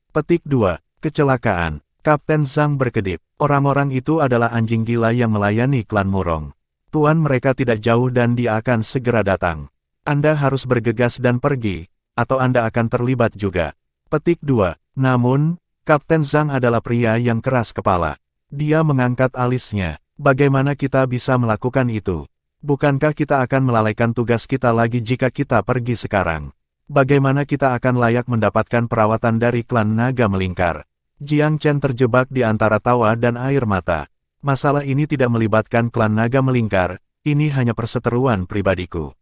Petik 2. Kecelakaan. Kapten Zhang berkedip. Orang-orang itu adalah anjing gila yang melayani klan Murong. Tuan mereka tidak jauh dan dia akan segera datang. Anda harus bergegas dan pergi, atau Anda akan terlibat juga. Petik 2. Namun, Kapten Zhang adalah pria yang keras kepala. Dia mengangkat alisnya. Bagaimana kita bisa melakukan itu? Bukankah kita akan melalaikan tugas kita lagi jika kita pergi sekarang? Bagaimana kita akan layak mendapatkan perawatan dari klan naga melingkar? Jiang Chen terjebak di antara tawa dan air mata. Masalah ini tidak melibatkan klan naga melingkar, ini hanya perseteruan pribadiku.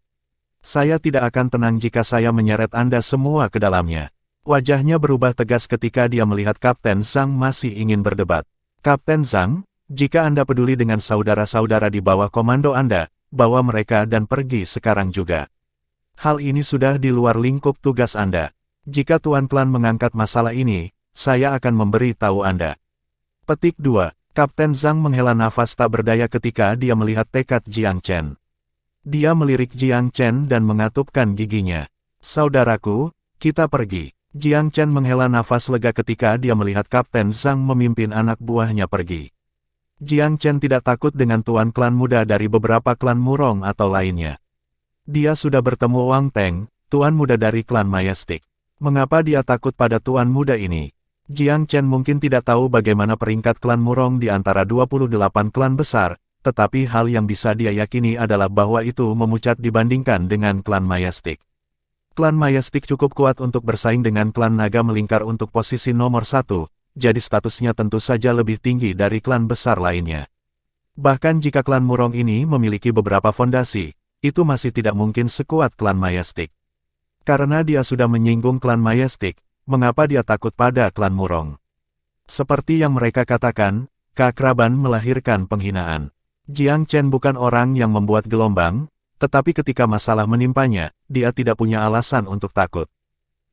Saya tidak akan tenang jika saya menyeret Anda semua ke dalamnya. Wajahnya berubah tegas ketika dia melihat Kapten Zhang masih ingin berdebat. Kapten Zhang, jika Anda peduli dengan saudara-saudara di bawah komando Anda, bawa mereka dan pergi sekarang juga. Hal ini sudah di luar lingkup tugas Anda. Jika Tuan Klan mengangkat masalah ini, saya akan memberi tahu Anda. Petik 2. Kapten Zhang menghela nafas tak berdaya ketika dia melihat tekad Jiang Chen. Dia melirik Jiang Chen dan mengatupkan giginya. Saudaraku, kita pergi. Jiang Chen menghela nafas lega ketika dia melihat Kapten Zhang memimpin anak buahnya pergi. Jiang Chen tidak takut dengan tuan klan muda dari beberapa klan Murong atau lainnya. Dia sudah bertemu Wang Teng, tuan muda dari klan Majestic. Mengapa dia takut pada tuan muda ini? Jiang Chen mungkin tidak tahu bagaimana peringkat klan Murong di antara 28 klan besar, tetapi hal yang bisa dia yakini adalah bahwa itu memucat dibandingkan dengan klan Majestic. Klan Majestic cukup kuat untuk bersaing dengan klan Naga Melingkar untuk posisi nomor 1, jadi statusnya tentu saja lebih tinggi dari klan besar lainnya. Bahkan jika klan Murong ini memiliki beberapa fondasi, itu masih tidak mungkin sekuat klan Majestic. Karena dia sudah menyinggung klan Majestic, mengapa dia takut pada klan Murong? Seperti yang mereka katakan, keakraban melahirkan penghinaan. Jiang Chen bukan orang yang membuat gelombang, tetapi ketika masalah menimpanya, dia tidak punya alasan untuk takut.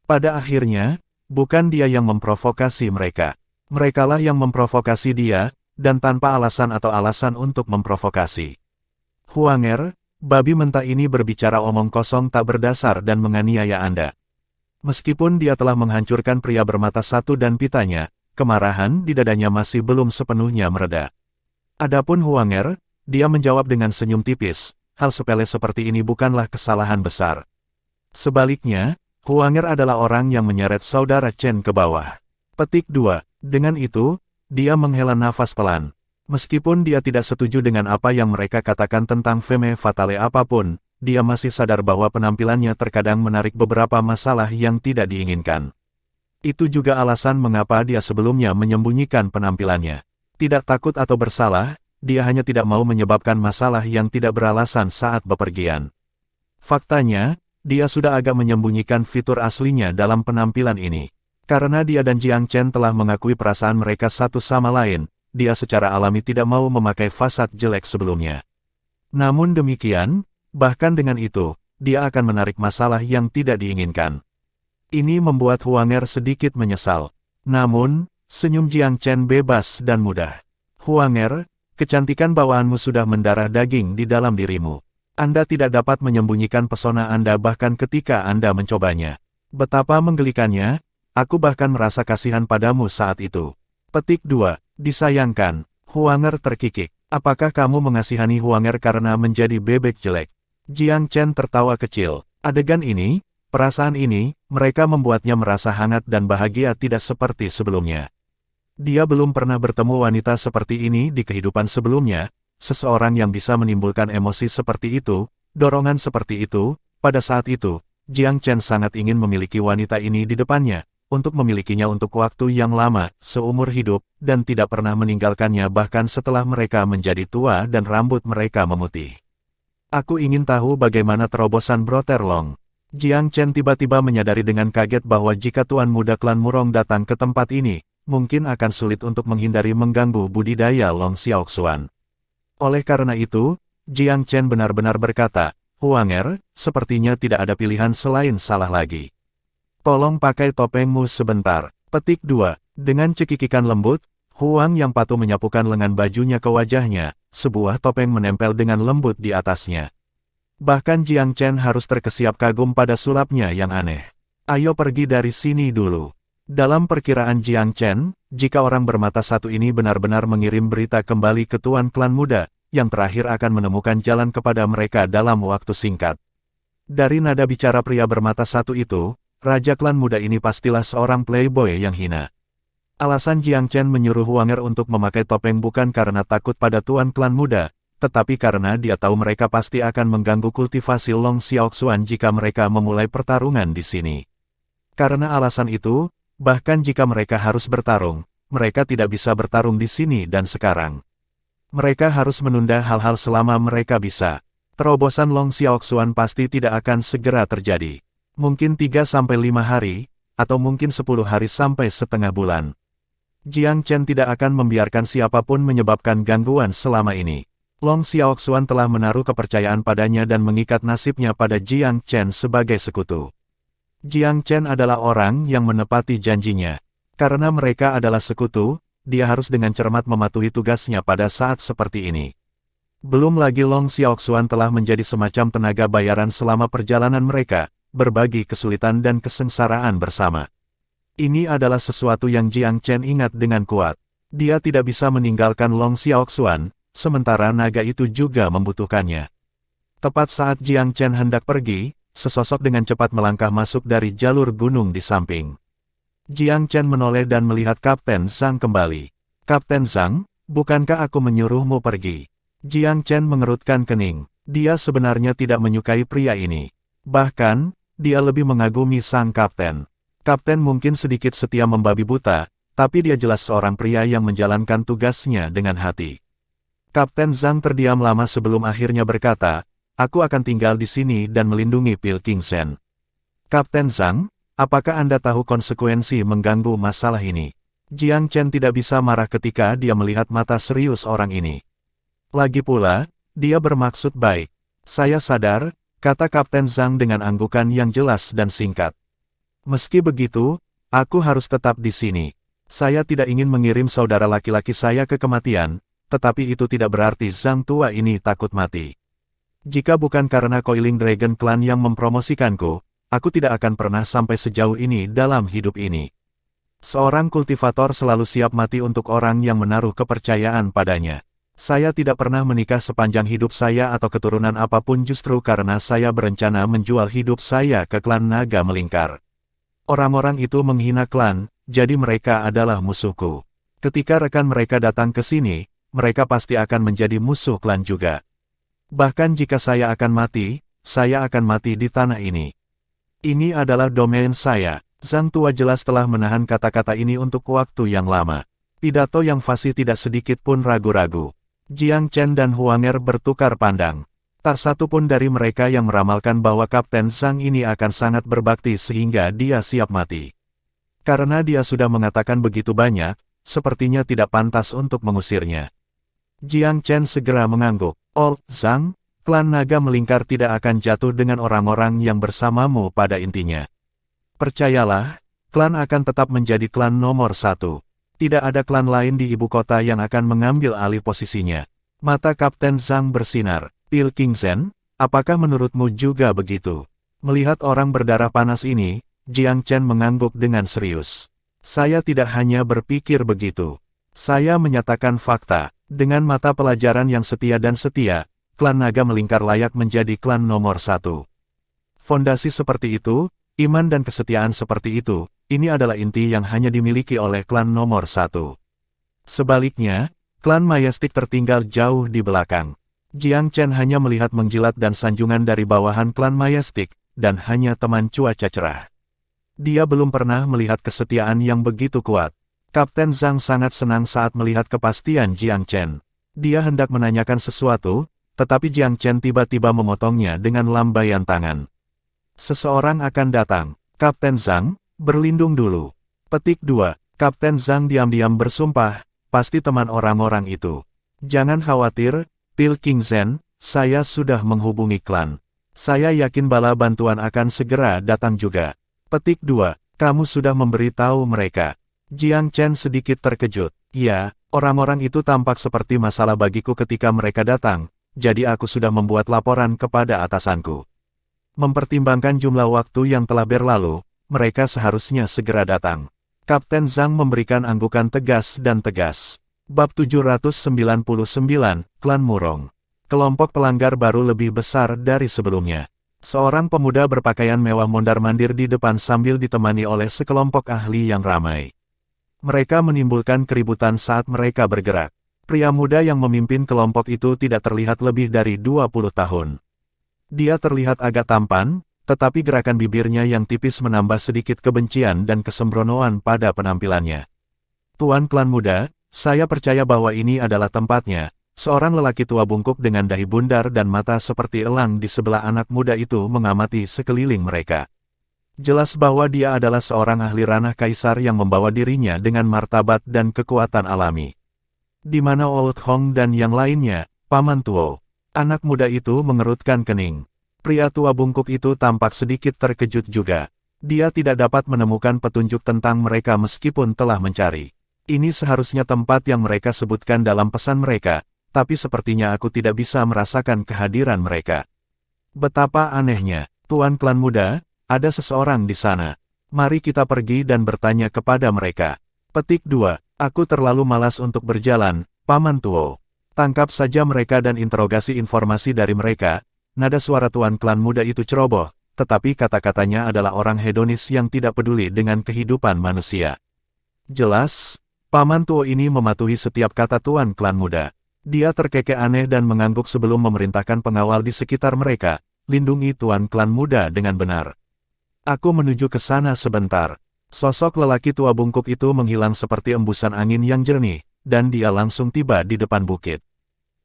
Pada akhirnya, bukan dia yang memprovokasi mereka. Merekalah yang memprovokasi dia, dan tanpa alasan atau alasan untuk memprovokasi. Huanger, babi mentah ini berbicara omong kosong tak berdasar dan menganiaya Anda. Meskipun dia telah menghancurkan pria bermata satu dan pitanya, kemarahan di dadanya masih belum sepenuhnya mereda. Adapun Huanger, dia menjawab dengan senyum tipis, hal sepele seperti ini bukanlah kesalahan besar. Sebaliknya, Huanger adalah orang yang menyeret saudara Chen ke bawah. Petik 2. Dengan itu, dia menghela nafas pelan. Meskipun dia tidak setuju dengan apa yang mereka katakan tentang Femme Fatale apapun, dia masih sadar bahwa penampilannya terkadang menarik beberapa masalah yang tidak diinginkan. Itu juga alasan mengapa dia sebelumnya menyembunyikan penampilannya. Tidak takut atau bersalah, dia hanya tidak mau menyebabkan masalah yang tidak beralasan saat bepergian. Faktanya, dia sudah agak menyembunyikan fitur aslinya dalam penampilan ini. Karena dia dan Jiang Chen telah mengakui perasaan mereka satu sama lain, dia secara alami tidak mau memakai fasad jelek sebelumnya. Namun demikian, bahkan dengan itu, dia akan menarik masalah yang tidak diinginkan. Ini membuat Huanger sedikit menyesal. Namun, senyum Jiang Chen bebas dan mudah. Huanger, kecantikan bawaanmu sudah mendarah daging di dalam dirimu. Anda tidak dapat menyembunyikan pesona Anda bahkan ketika Anda mencobanya. Betapa menggelikannya, aku bahkan merasa kasihan padamu saat itu. Petik 2. Disayangkan. Huanger terkikik. Apakah kamu mengasihani Huanger karena menjadi bebek jelek? Jiang Chen tertawa kecil. Adegan ini, perasaan ini, mereka membuatnya merasa hangat dan bahagia tidak seperti sebelumnya. Dia belum pernah bertemu wanita seperti ini di kehidupan sebelumnya, seseorang yang bisa menimbulkan emosi seperti itu, dorongan seperti itu. Pada saat itu, Jiang Chen sangat ingin memiliki wanita ini di depannya, untuk memilikinya untuk waktu yang lama, seumur hidup, dan tidak pernah meninggalkannya bahkan setelah mereka menjadi tua dan rambut mereka memutih. Aku ingin tahu bagaimana terobosan Broterlong. Jiang Chen tiba-tiba menyadari dengan kaget bahwa jika tuan muda klan Murong datang ke tempat ini, mungkin akan sulit untuk menghindari mengganggu budidaya Long Xiaoxuan. Oleh karena itu, Jiang Chen benar-benar berkata, Huanger, sepertinya tidak ada pilihan selain salah lagi. Tolong pakai topengmu sebentar. Petik 2. Dengan cekikikan lembut, Huang yang patuh menyapukan lengan bajunya ke wajahnya, sebuah topeng menempel dengan lembut di atasnya. Bahkan Jiang Chen harus terkesiap kagum pada sulapnya yang aneh. Ayo pergi dari sini dulu. Dalam perkiraan Jiang Chen, jika orang bermata satu ini benar-benar mengirim berita kembali ke tuan klan muda, yang terakhir akan menemukan jalan kepada mereka dalam waktu singkat. Dari nada bicara pria bermata satu itu, raja klan muda ini pastilah seorang playboy yang hina. Alasan Jiang Chen menyuruh Huanger untuk memakai topeng bukan karena takut pada tuan klan muda, tetapi karena dia tahu mereka pasti akan mengganggu kultivasi Long Xiaoxuan jika mereka memulai pertarungan di sini. Karena alasan itu, bahkan jika mereka harus bertarung, mereka tidak bisa bertarung di sini dan sekarang. Mereka harus menunda hal-hal selama mereka bisa. Terobosan Long Xiaoxuan pasti tidak akan segera terjadi. Mungkin 3-5 hari, atau mungkin 10 hari sampai setengah bulan. Jiang Chen tidak akan membiarkan siapapun menyebabkan gangguan selama ini. Long Xiaoxuan telah menaruh kepercayaan padanya dan mengikat nasibnya pada Jiang Chen sebagai sekutu. Jiang Chen adalah orang yang menepati janjinya. Karena mereka adalah sekutu, dia harus dengan cermat mematuhi tugasnya pada saat seperti ini. Belum lagi Long Xiaoxuan telah menjadi semacam tenaga bayaran selama perjalanan mereka, berbagi kesulitan dan kesengsaraan bersama. Ini adalah sesuatu yang Jiang Chen ingat dengan kuat. Dia tidak bisa meninggalkan Long Xiaoxuan, sementara naga itu juga membutuhkannya. Tepat saat Jiang Chen hendak pergi, sesosok dengan cepat melangkah masuk dari jalur gunung di samping. Jiang Chen menoleh dan melihat Kapten Zhang kembali. Kapten Zhang, bukankah aku menyuruhmu pergi? Jiang Chen mengerutkan kening. Dia sebenarnya tidak menyukai pria ini. Bahkan, dia lebih mengagumi sang kapten. Kapten mungkin sedikit setia membabi buta, tapi dia jelas seorang pria yang menjalankan tugasnya dengan hati. Kapten Zhang terdiam lama sebelum akhirnya berkata, aku akan tinggal di sini dan melindungi Pilkingsen. Kapten Zhang, apakah Anda tahu konsekuensi mengganggu masalah ini? Jiang Chen tidak bisa marah ketika dia melihat mata serius orang ini. Lagi pula, dia bermaksud baik. Saya sadar, kata Kapten Zhang dengan anggukan yang jelas dan singkat. Meski begitu, aku harus tetap di sini. Saya tidak ingin mengirim saudara laki-laki saya ke kematian, tetapi itu tidak berarti Zhang tua ini takut mati. Jika bukan karena Coiling Dragon Clan yang mempromosikanku, aku tidak akan pernah sampai sejauh ini dalam hidup ini. Seorang kultivator selalu siap mati untuk orang yang menaruh kepercayaan padanya. Saya tidak pernah menikah sepanjang hidup saya atau keturunan apapun justru karena saya berencana menjual hidup saya ke klan naga melingkar. Orang-orang itu menghina klan, jadi mereka adalah musuhku. Ketika rekan mereka datang ke sini, mereka pasti akan menjadi musuh klan juga. Bahkan jika saya akan mati di tanah ini. Ini adalah domain saya. Zhang tua jelas telah menahan kata-kata ini untuk waktu yang lama. Pidato yang fasih tidak sedikit pun ragu-ragu. Jiang Chen dan Huanger bertukar pandang. Tak satu pun dari mereka yang meramalkan bahwa Kapten Zhang ini akan sangat berbakti sehingga dia siap mati. Karena dia sudah mengatakan begitu banyak, sepertinya tidak pantas untuk mengusirnya. Jiang Chen segera mengangguk. Oh, Zhang, klan naga melingkar tidak akan jatuh dengan orang-orang yang bersamamu pada intinya. Percayalah, klan akan tetap menjadi klan nomor 1. Tidak ada klan lain di ibu kota yang akan mengambil alih posisinya. Mata Kapten Zhang bersinar. Pilkingsen, apakah menurutmu juga begitu? Melihat orang berdarah panas ini, Jiang Chen mengangguk dengan serius. Saya tidak hanya berpikir begitu. Saya menyatakan fakta. Dengan mata pelajaran yang setia dan setia, klan naga melingkar layak menjadi klan nomor 1. Fondasi seperti itu, iman dan kesetiaan seperti itu, ini adalah inti yang hanya dimiliki oleh klan nomor 1. Sebaliknya, klan Majestic tertinggal jauh di belakang. Jiang Chen hanya melihat menjilat dan sanjungan dari bawahan klan Majestic, dan hanya teman cuaca cerah. Dia belum pernah melihat kesetiaan yang begitu kuat. Kapten Zhang sangat senang saat melihat kepastian Jiang Chen. Dia hendak menanyakan sesuatu, tetapi Jiang Chen tiba-tiba memotongnya dengan lambaian tangan. Seseorang akan datang. Kapten Zhang, berlindung dulu. Petik 2. Kapten Zhang diam-diam bersumpah, pasti teman orang-orang itu. Jangan khawatir, Pilkingsen, saya sudah menghubungi klan. Saya yakin bala bantuan akan segera datang juga. Petik 2. Kamu sudah memberitahu mereka. Jiang Chen sedikit terkejut. Ya, orang-orang itu tampak seperti masalah bagiku ketika mereka datang, jadi aku sudah membuat laporan kepada atasanku. Mempertimbangkan jumlah waktu yang telah berlalu, mereka seharusnya segera datang. Kapten Zhang memberikan anggukan tegas dan tegas. Bab 799, Klan Murong. Kelompok pelanggar baru lebih besar dari sebelumnya. Seorang pemuda berpakaian mewah mondar-mandir di depan sambil ditemani oleh sekelompok ahli yang ramai. Mereka menimbulkan keributan saat mereka bergerak. Pria muda yang memimpin kelompok itu tidak terlihat lebih dari 20 tahun. Dia terlihat agak tampan, tetapi gerakan bibirnya yang tipis menambah sedikit kebencian dan kesembronoan pada penampilannya. Tuan klan muda, saya percaya bahwa ini adalah tempatnya. Seorang lelaki tua bungkuk dengan dahi bundar dan mata seperti elang di sebelah anak muda itu mengamati sekeliling mereka. Jelas bahwa dia adalah seorang ahli ranah kaisar yang membawa dirinya dengan martabat dan kekuatan alami. Di mana Old Hong dan yang lainnya, Paman Tuo. Anak muda itu mengerutkan kening. Pria tua bungkuk itu tampak sedikit terkejut juga. Dia tidak dapat menemukan petunjuk tentang mereka meskipun telah mencari. Ini seharusnya tempat yang mereka sebutkan dalam pesan mereka, tapi sepertinya aku tidak bisa merasakan kehadiran mereka. Betapa anehnya, Tuan Klan Muda, ada seseorang di sana. Mari kita pergi dan bertanya kepada mereka. Petik 2. Aku terlalu malas untuk berjalan, Paman Tuo. Tangkap saja mereka dan interogasi informasi dari mereka. Nada suara Tuan Klan Muda itu ceroboh, tetapi kata-katanya adalah orang hedonis yang tidak peduli dengan kehidupan manusia. Jelas, Paman Tuo ini mematuhi setiap kata Tuan Klan Muda. Dia terkekeh aneh dan mengangguk sebelum memerintahkan pengawal di sekitar mereka, lindungi Tuan Klan Muda dengan benar. Aku menuju ke sana sebentar. Sosok lelaki tua bungkuk itu menghilang seperti embusan angin yang jernih, dan dia langsung tiba di depan bukit.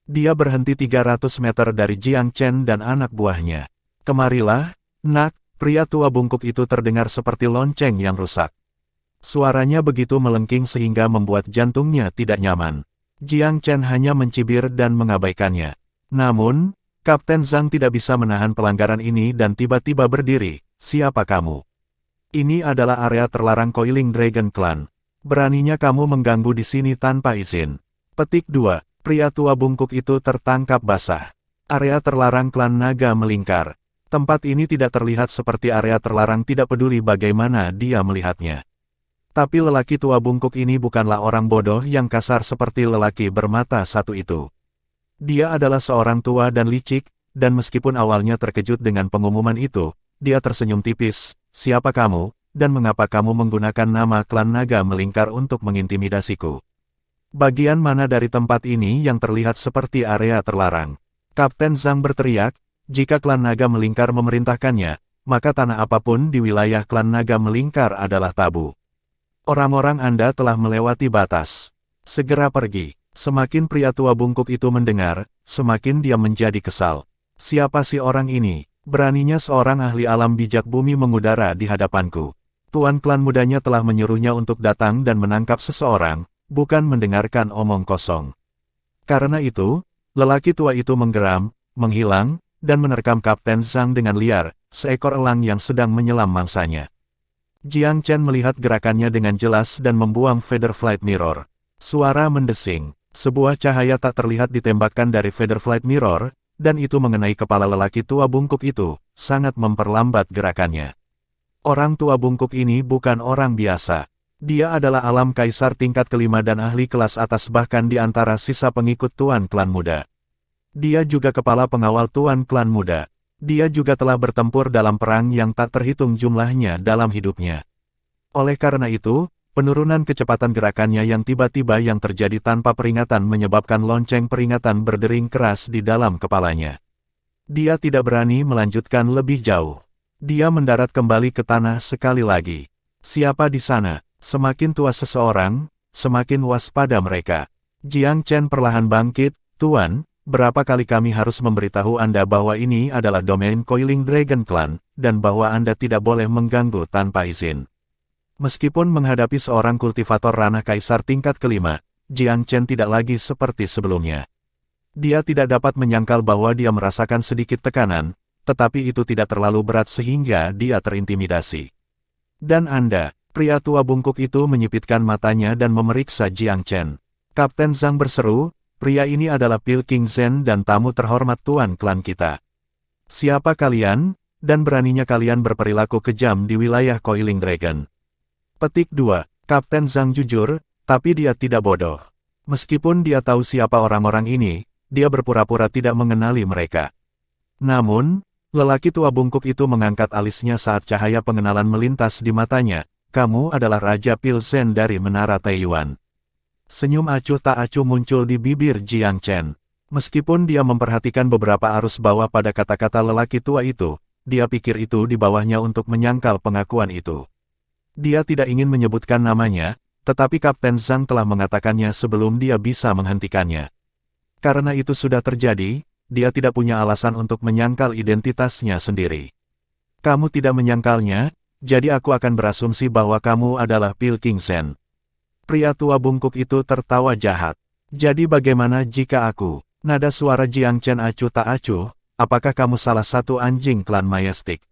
Dia berhenti 300 meter dari Jiang Chen dan anak buahnya. Kemarilah, nak, pria tua bungkuk itu terdengar seperti lonceng yang rusak. Suaranya begitu melengking sehingga membuat jantungnya tidak nyaman. Jiang Chen hanya mencibir dan mengabaikannya. Namun, Kapten Zhang tidak bisa menahan pelanggaran ini dan tiba-tiba berdiri. Siapa kamu? Ini adalah area terlarang Coiling Dragon Clan. Beraninya kamu mengganggu di sini tanpa izin. Petik 2. Pria tua bungkuk itu tertangkap basah. Area terlarang Klan Naga Melingkar. Tempat ini tidak terlihat seperti area terlarang, tidak peduli bagaimana dia melihatnya. Tapi lelaki tua bungkuk ini bukanlah orang bodoh yang kasar seperti lelaki bermata satu itu. Dia adalah seorang tua dan licik, dan meskipun awalnya terkejut dengan pengumuman itu, dia tersenyum tipis. Siapa kamu, dan mengapa kamu menggunakan nama Klan Naga Melingkar untuk mengintimidasiku? Bagian mana dari tempat ini yang terlihat seperti area terlarang? Kapten Zhang berteriak, jika Klan Naga Melingkar memerintahkannya, maka tanah apapun di wilayah Klan Naga Melingkar adalah tabu. Orang-orang Anda telah melewati batas. Segera pergi. Semakin pria tua bungkuk itu mendengar, semakin dia menjadi kesal. Siapa si orang ini? Beraninya seorang ahli alam bijak bumi mengudara di hadapanku. Tuan Klan Mudanya telah menyuruhnya untuk datang dan menangkap seseorang, bukan mendengarkan omong kosong. Karena itu, lelaki tua itu menggeram, menghilang, dan menerkam Kapten Zhang dengan liar, seekor elang yang sedang menyelam mangsanya. Jiang Chen melihat gerakannya dengan jelas dan membuang Feather Flight Mirror. Suara mendesing. Sebuah cahaya tak terlihat ditembakkan dari Feather Flight Mirror, dan itu mengenai kepala lelaki tua bungkuk itu, sangat memperlambat gerakannya. Orang tua bungkuk ini bukan orang biasa. Dia adalah alam kaisar tingkat kelima dan ahli kelas atas bahkan di antara sisa pengikut Tuan Klan Muda. Dia juga kepala pengawal Tuan Klan Muda. Dia juga telah bertempur dalam perang yang tak terhitung jumlahnya dalam hidupnya. Oleh karena itu, penurunan kecepatan gerakannya yang tiba-tiba yang terjadi tanpa peringatan menyebabkan lonceng peringatan berdering keras di dalam kepalanya. Dia tidak berani melanjutkan lebih jauh. Dia mendarat kembali ke tanah sekali lagi. Siapa di sana? Semakin tua seseorang, semakin waspada mereka. Jiang Chen perlahan bangkit, Tuan. Berapa kali kami harus memberitahu Anda bahwa ini adalah domain Coiling Dragon Clan, dan bahwa Anda tidak boleh mengganggu tanpa izin. Meskipun menghadapi seorang kultivator ranah kaisar tingkat kelima, Jiang Chen tidak lagi seperti sebelumnya. Dia tidak dapat menyangkal bahwa dia merasakan sedikit tekanan, tetapi itu tidak terlalu berat sehingga dia terintimidasi. Dan Anda, pria tua bungkuk itu menyipitkan matanya dan memeriksa Jiang Chen. Kapten Zhang berseru, pria ini adalah Pil King Zhen dan tamu terhormat Tuan Klan kita. Siapa kalian, dan beraninya kalian berperilaku kejam di wilayah Coiling Dragon? Petik 2. Kapten Zhang jujur, tapi dia tidak bodoh. Meskipun dia tahu siapa orang-orang ini, dia berpura-pura tidak mengenali mereka. Namun, lelaki tua bungkuk itu mengangkat alisnya saat cahaya pengenalan melintas di matanya. Kamu adalah Raja Pil Zhen dari Menara Taiyuan. Senyum acuh tak acuh muncul di bibir Jiang Chen. Meskipun dia memperhatikan beberapa arus bawah pada kata-kata lelaki tua itu, dia pikir itu di bawahnya untuk menyangkal pengakuan itu. Dia tidak ingin menyebutkan namanya, tetapi Kapten Zhang telah mengatakannya sebelum dia bisa menghentikannya. Karena itu sudah terjadi, dia tidak punya alasan untuk menyangkal identitasnya sendiri. Kamu tidak menyangkalnya, jadi aku akan berasumsi bahwa kamu adalah Pil King Zhen. Pria tua bungkuk itu tertawa jahat. Jadi bagaimana jika aku? Nada suara Jiang Chen acuh tak acuh, apakah kamu salah satu anjing klan Majestic?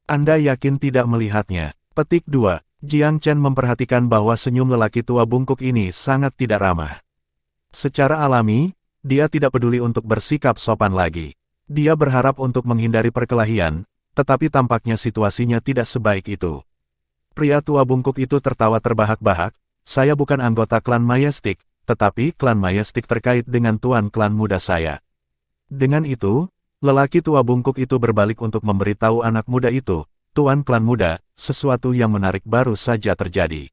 Anda yakin tidak melihatnya? Petik 2. Jiang Chen memperhatikan bahwa senyum lelaki tua bungkuk ini sangat tidak ramah. Secara alami, dia tidak peduli untuk bersikap sopan lagi. Dia berharap untuk menghindari perkelahian, tetapi tampaknya situasinya tidak sebaik itu. Pria tua bungkuk itu tertawa terbahak-bahak, saya bukan anggota klan Majestic, tetapi klan Majestic terkait dengan tuan klan muda saya. Dengan itu, lelaki tua bungkuk itu berbalik untuk memberitahu anak muda itu, tuan klan muda, sesuatu yang menarik baru saja terjadi.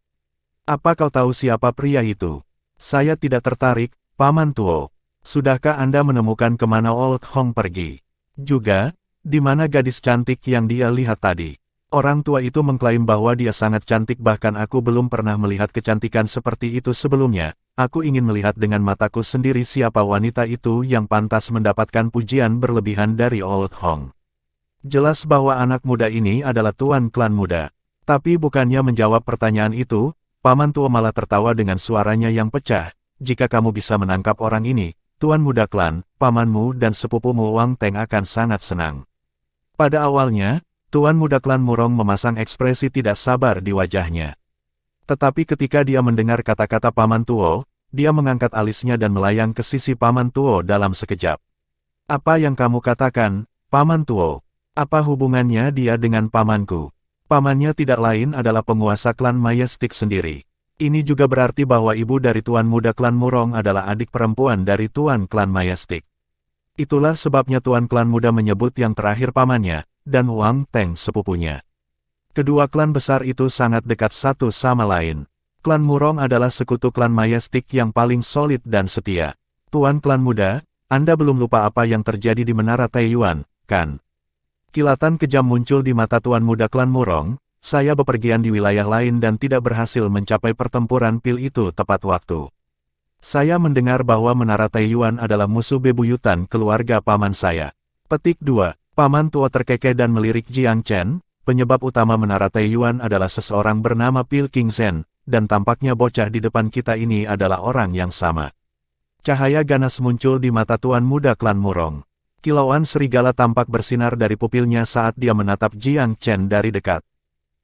Apa kau tahu siapa pria itu? Saya tidak tertarik, Paman Tuo. Sudahkah Anda menemukan kemana Old Hong pergi? Juga, di mana gadis cantik yang dia lihat tadi? Orang tua itu mengklaim bahwa dia sangat cantik, bahkan aku belum pernah melihat kecantikan seperti itu sebelumnya. Aku ingin melihat dengan mataku sendiri siapa wanita itu yang pantas mendapatkan pujian berlebihan dari Old Hong. Jelas bahwa anak muda ini adalah tuan klan muda. Tapi bukannya menjawab pertanyaan itu, Paman Tua malah tertawa dengan suaranya yang pecah. Jika kamu bisa menangkap orang ini, tuan muda klan, pamanmu dan sepupumu Wang Teng akan sangat senang. Pada awalnya, tuan muda klan Murong memasang ekspresi tidak sabar di wajahnya. Tetapi ketika dia mendengar kata-kata Paman Tuo, dia mengangkat alisnya dan melayang ke sisi Paman Tuo dalam sekejap. Apa yang kamu katakan, Paman Tuo? Apa hubungannya dia dengan pamanku? Pamannya tidak lain adalah penguasa klan Majestic sendiri. Ini juga berarti bahwa ibu dari tuan muda klan Murong adalah adik perempuan dari tuan klan Majestic. Itulah sebabnya tuan klan muda menyebut yang terakhir pamannya, dan Wang Teng sepupunya. Kedua klan besar itu sangat dekat satu sama lain. Klan Murong adalah sekutu klan Majestic yang paling solid dan setia. Tuan klan muda, Anda belum lupa apa yang terjadi di Menara Taiyuan, kan? Kilatan kejam muncul di mata tuan muda klan Murong. Saya bepergian di wilayah lain dan tidak berhasil mencapai pertempuran pil itu tepat waktu. Saya mendengar bahwa Menara Taiyuan adalah musuh bebuyutan keluarga paman saya. Petik 2. Paman Tua terkekeh dan melirik Jiang Chen. Penyebab utama Menara Taiyuan adalah seseorang bernama Pil King Zhen, dan tampaknya bocah di depan kita ini adalah orang yang sama. Cahaya ganas muncul di mata tuan muda klan Murong. Kilauan serigala tampak bersinar dari pupilnya saat dia menatap Jiang Chen dari dekat.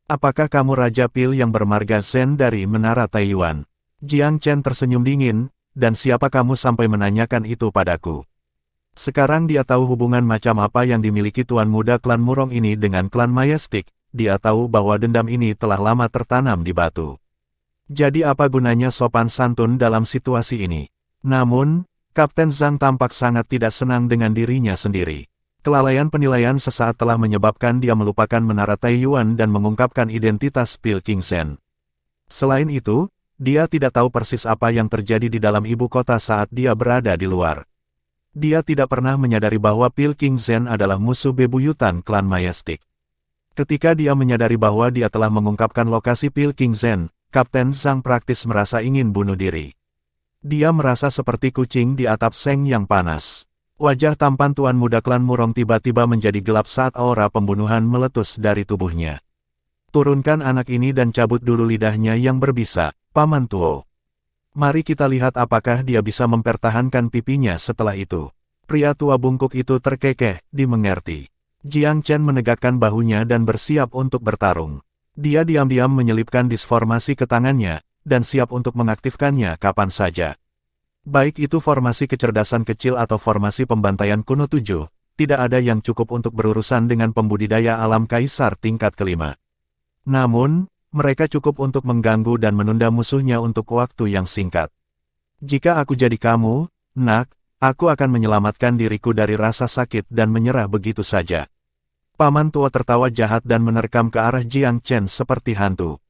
Apakah kamu Raja Pil yang bermarga Zhen dari Menara Taiyuan? Jiang Chen tersenyum dingin, dan siapa kamu sampai menanyakan itu padaku? Sekarang dia tahu hubungan macam apa yang dimiliki tuan muda klan Murong ini dengan klan Majestic. Dia tahu bahwa dendam ini telah lama tertanam di batu. Jadi apa gunanya sopan santun dalam situasi ini? Namun, Kapten Zhang tampak sangat tidak senang dengan dirinya sendiri. Kelalaian penilaian sesaat telah menyebabkan dia melupakan Menara Taiyuan dan mengungkapkan identitas Pil King Zhen. Selain itu, dia tidak tahu persis apa yang terjadi di dalam ibu kota saat dia berada di luar. Dia tidak pernah menyadari bahwa Pil King Zhen adalah musuh bebuyutan klan Majestic. Ketika dia menyadari bahwa dia telah mengungkapkan lokasi Pil King Zhen, Kapten Zhang praktis merasa ingin bunuh diri. Dia merasa seperti kucing di atap seng yang panas. Wajah tampan tuan muda klan Murong tiba-tiba menjadi gelap saat aura pembunuhan meletus dari tubuhnya. Turunkan anak ini dan cabut dulu lidahnya yang berbisa, Paman Tuo. Mari kita lihat apakah dia bisa mempertahankan pipinya setelah itu. Pria tua bungkuk itu terkekeh, dimengerti. Jiang Chen menegakkan bahunya dan bersiap untuk bertarung. Dia diam-diam menyelipkan disformasi ke tangannya, dan siap untuk mengaktifkannya kapan saja. Baik itu formasi kecerdasan kecil atau formasi pembantaian kuno 7, tidak ada yang cukup untuk berurusan dengan pembudidaya alam kaisar tingkat kelima. Namun, mereka cukup untuk mengganggu dan menunda musuhnya untuk waktu yang singkat. Jika aku jadi kamu, Nak, aku akan menyelamatkan diriku dari rasa sakit dan menyerah begitu saja. Paman Tua tertawa jahat dan menerkam ke arah Jiang Chen seperti hantu.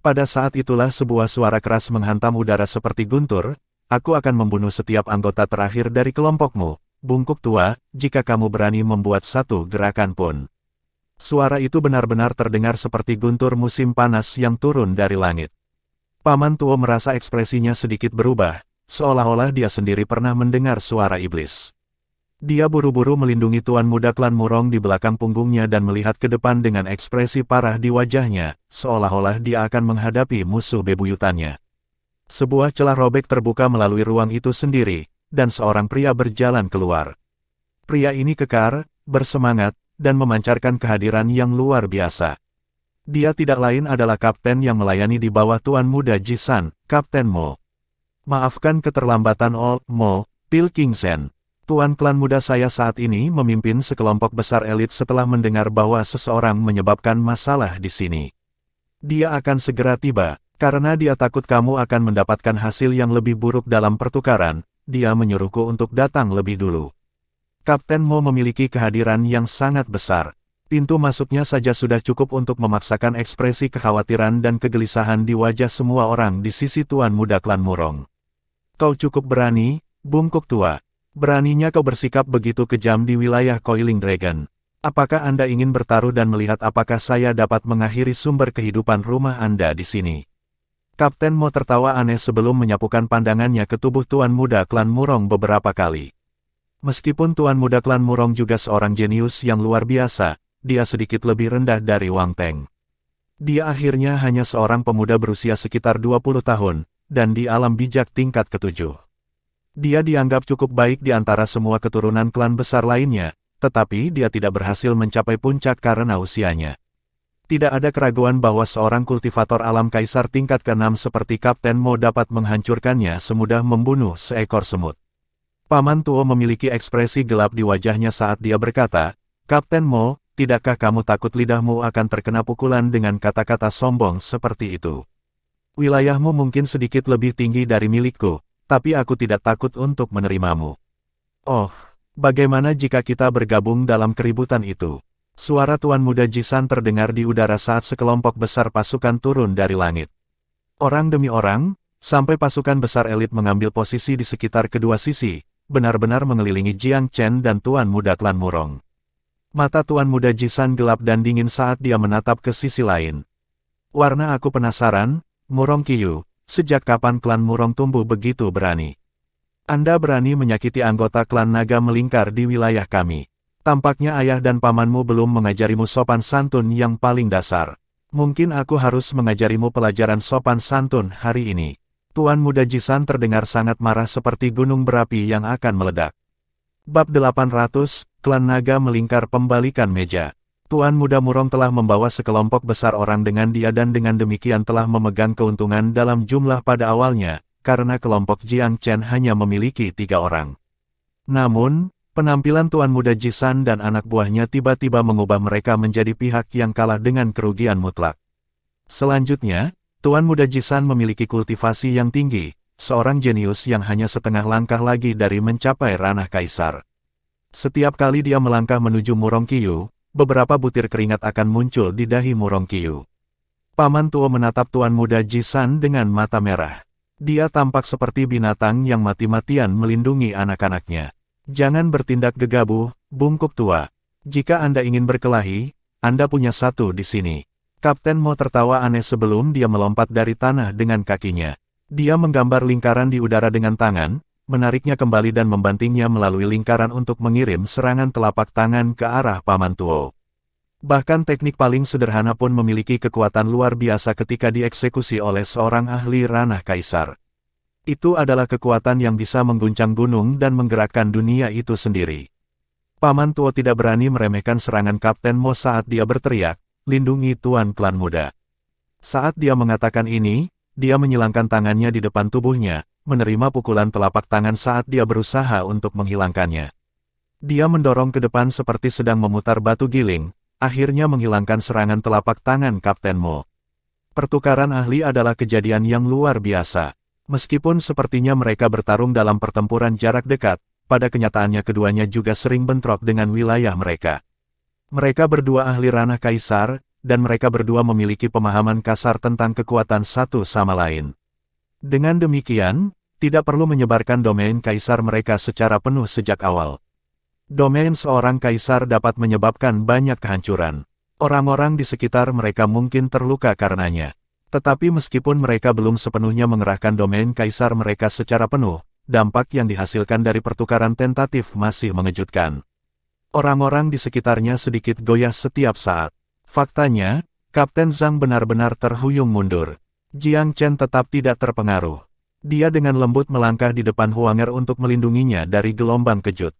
Pada saat itulah sebuah suara keras menghantam udara seperti guntur. Aku akan membunuh setiap anggota terakhir dari kelompokmu, bungkuk tua, jika kamu berani membuat satu gerakan pun. Suara itu benar-benar terdengar seperti guntur musim panas yang turun dari langit. Paman Tua merasa ekspresinya sedikit berubah, seolah-olah dia sendiri pernah mendengar suara iblis. Dia buru-buru melindungi tuan muda klan Murong di belakang punggungnya dan melihat ke depan dengan ekspresi parah di wajahnya, seolah-olah dia akan menghadapi musuh bebuyutannya. Sebuah celah robek terbuka melalui ruang itu sendiri, dan seorang pria berjalan keluar. Pria ini kekar, bersemangat, dan memancarkan kehadiran yang luar biasa. Dia tidak lain adalah kapten yang melayani di bawah tuan muda Jisan, Kapten Mo. Maafkan keterlambatan Old Mo, Pilkingsen. Tuan klan muda saya saat ini memimpin sekelompok besar elit setelah mendengar bahwa seseorang menyebabkan masalah di sini. Dia akan segera tiba, karena dia takut kamu akan mendapatkan hasil yang lebih buruk dalam pertukaran. Dia menyuruhku untuk datang lebih dulu. Kapten Mo memiliki kehadiran yang sangat besar. Pintu masuknya saja sudah cukup untuk memaksakan ekspresi kekhawatiran dan kegelisahan di wajah semua orang di sisi Tuan Muda Klan Murong. Kau cukup berani, bungkuk tua. Beraninya kau bersikap begitu kejam di wilayah Coiling Dragon. Apakah Anda ingin bertaruh dan melihat apakah saya dapat mengakhiri sumber kehidupan rumah Anda di sini? Kapten Mo tertawa aneh sebelum menyapukan pandangannya ke tubuh Tuan Muda Klan Murong beberapa kali. Meskipun Tuan Muda Klan Murong juga seorang jenius yang luar biasa, dia sedikit lebih rendah dari Wang Teng. Dia akhirnya hanya seorang pemuda berusia sekitar 20 tahun, dan di alam bijak tingkat ketujuh. Dia dianggap cukup baik di antara semua keturunan klan besar lainnya, tetapi dia tidak berhasil mencapai puncak karena usianya. Tidak ada keraguan bahwa seorang kultivator alam kaisar tingkat ke-6 seperti Kapten Mo dapat menghancurkannya semudah membunuh seekor semut. Paman Tuo memiliki ekspresi gelap di wajahnya saat dia berkata, Kapten Mo, tidakkah kamu takut lidahmu akan terkena pukulan dengan kata-kata sombong seperti itu? Wilayahmu mungkin sedikit lebih tinggi dari milikku, tapi aku tidak takut untuk menerimamu. Oh, bagaimana jika kita bergabung dalam keributan itu? Suara Tuan Muda Jisan terdengar di udara saat sekelompok besar pasukan turun dari langit. Orang demi orang, sampai pasukan besar elit mengambil posisi di sekitar kedua sisi, benar-benar mengelilingi Jiang Chen dan Tuan Muda Klan Murong. Mata Tuan Muda Jisan gelap dan dingin saat dia menatap ke sisi lain. Warna aku penasaran, Murong Qiyu. Sejak kapan klan Murong tumbuh begitu berani? Anda berani menyakiti anggota klan naga melingkar di wilayah kami. Tampaknya ayah dan pamanmu belum mengajarimu sopan santun yang paling dasar. Mungkin aku harus mengajarimu pelajaran sopan santun hari ini. Tuan Muda Jisan terdengar sangat marah seperti gunung berapi yang akan meledak. Bab 800, Klan Naga Melingkar Pembalikan Meja. Tuan Muda Murong telah membawa sekelompok besar orang dengan dia dan dengan demikian telah memegang keuntungan dalam jumlah pada awalnya, karena kelompok Jiang Chen hanya memiliki 3 orang. Namun, penampilan Tuan Muda Jisan dan anak buahnya tiba-tiba mengubah mereka menjadi pihak yang kalah dengan kerugian mutlak. Selanjutnya, Tuan Muda Jisan memiliki kultivasi yang tinggi, seorang jenius yang hanya setengah langkah lagi dari mencapai ranah kaisar. Setiap kali dia melangkah menuju Murong Qiyu, beberapa butir keringat akan muncul di dahi Murong Qiyu. Paman Tuo menatap Tuan Muda Jisan dengan mata merah. Dia tampak seperti binatang yang mati-matian melindungi anak-anaknya. Jangan bertindak gegabah, bungkuk tua. Jika Anda ingin berkelahi, Anda punya satu di sini. Kapten Mo tertawa aneh sebelum dia melompat dari tanah dengan kakinya. Dia menggambar lingkaran di udara dengan tangan, menariknya kembali dan membantingnya melalui lingkaran untuk mengirim serangan telapak tangan ke arah Paman Tuo. Bahkan teknik paling sederhana pun memiliki kekuatan luar biasa ketika dieksekusi oleh seorang ahli ranah kaisar. Itu adalah kekuatan yang bisa mengguncang gunung dan menggerakkan dunia itu sendiri. Paman Tuo tidak berani meremehkan serangan Kapten Mo saat dia berteriak, lindungi Tuan Klan Muda. Saat dia mengatakan ini, dia menyilangkan tangannya di depan tubuhnya, menerima pukulan telapak tangan saat dia berusaha untuk menghilangkannya. Dia mendorong ke depan seperti sedang memutar batu giling, akhirnya menghilangkan serangan telapak tangan Kapten Mo. Pertukaran ahli adalah kejadian yang luar biasa. Meskipun sepertinya mereka bertarung dalam pertempuran jarak dekat, pada kenyataannya keduanya juga sering bentrok dengan wilayah mereka. Mereka berdua ahli ranah kaisar, dan mereka berdua memiliki pemahaman kasar tentang kekuatan satu sama lain. Dengan demikian, tidak perlu menyebarkan domain kaisar mereka secara penuh sejak awal. Domain seorang kaisar dapat menyebabkan banyak kehancuran. Orang-orang di sekitar mereka mungkin terluka karenanya. Tetapi meskipun mereka belum sepenuhnya mengerahkan domain kaisar mereka secara penuh, dampak yang dihasilkan dari pertukaran tentatif masih mengejutkan. Orang-orang di sekitarnya sedikit goyah setiap saat. Faktanya, Kapten Zhang benar-benar terhuyung mundur. Jiang Chen tetap tidak terpengaruh. Dia dengan lembut melangkah di depan Huanger untuk melindunginya dari gelombang kejut.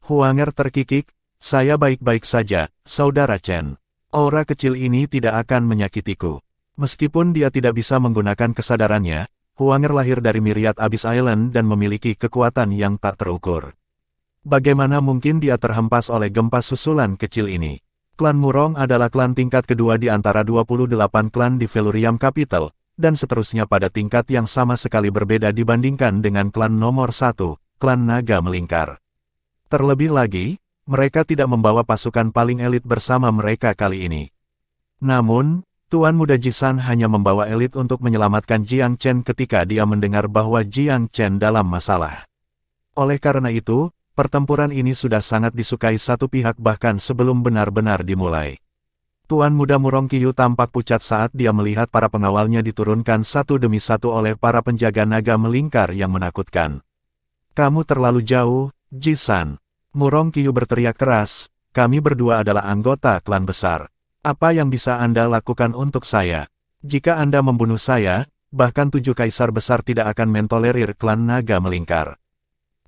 Huanger terkikik, saya baik-baik saja, Saudara Chen. Aura kecil ini tidak akan menyakitiku. Meskipun dia tidak bisa menggunakan kesadarannya, Huanger lahir dari Myriad Abyss Island dan memiliki kekuatan yang tak terukur. Bagaimana mungkin dia terhempas oleh gempa susulan kecil ini? Klan Murong adalah klan tingkat kedua di antara 28 klan di Velurium Capital, dan seterusnya pada tingkat yang sama sekali berbeda dibandingkan dengan klan nomor 1, klan Naga Melingkar. Terlebih lagi, mereka tidak membawa pasukan paling elit bersama mereka kali ini. Namun, Tuan Muda Jisan hanya membawa elit untuk menyelamatkan Jiang Chen ketika dia mendengar bahwa Jiang Chen dalam masalah. Oleh karena itu, pertempuran ini sudah sangat disukai satu pihak bahkan sebelum benar-benar dimulai. Tuan Muda Murong Qiyu tampak pucat saat dia melihat para pengawalnya diturunkan satu demi satu oleh para penjaga naga melingkar yang menakutkan. Kamu terlalu jauh, Jisan. Murong Qiyu berteriak keras, kami berdua adalah anggota klan besar. Apa yang bisa Anda lakukan untuk saya? Jika Anda membunuh saya, bahkan 7 kaisar besar tidak akan mentolerir klan naga melingkar.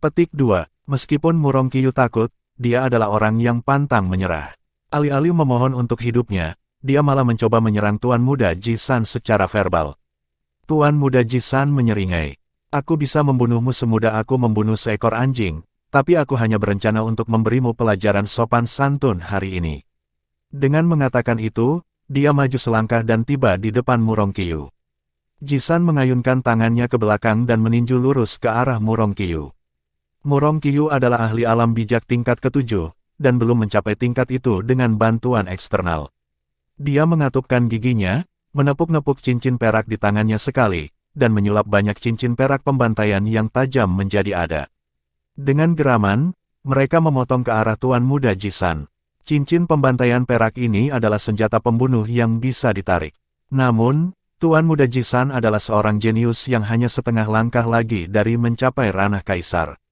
Petik 2. Meskipun Murong Qiyu takut, dia adalah orang yang pantang menyerah. Alih-alih memohon untuk hidupnya, dia malah mencoba menyerang Tuan Muda Jisan secara verbal. Tuan Muda Jisan menyeringai. Aku bisa membunuhmu semudah aku membunuh seekor anjing, tapi aku hanya berencana untuk memberimu pelajaran sopan santun hari ini. Dengan mengatakan itu, dia maju selangkah dan tiba di depan Murong Qiyu. Jisan mengayunkan tangannya ke belakang dan meninju lurus ke arah Murong Qiyu. Murong Qiyu adalah ahli alam bijak tingkat ke-7, dan belum mencapai tingkat itu dengan bantuan eksternal. Dia mengatupkan giginya, menepuk-nepuk cincin perak di tangannya sekali, dan menyulap banyak cincin perak pembantaian yang tajam menjadi ada. Dengan geraman, mereka memotong ke arah Tuan Muda Jisan. Cincin pembantaian perak ini adalah senjata pembunuh yang bisa ditarik. Namun, Tuan Muda Jisan adalah seorang jenius yang hanya setengah langkah lagi dari mencapai ranah kaisar.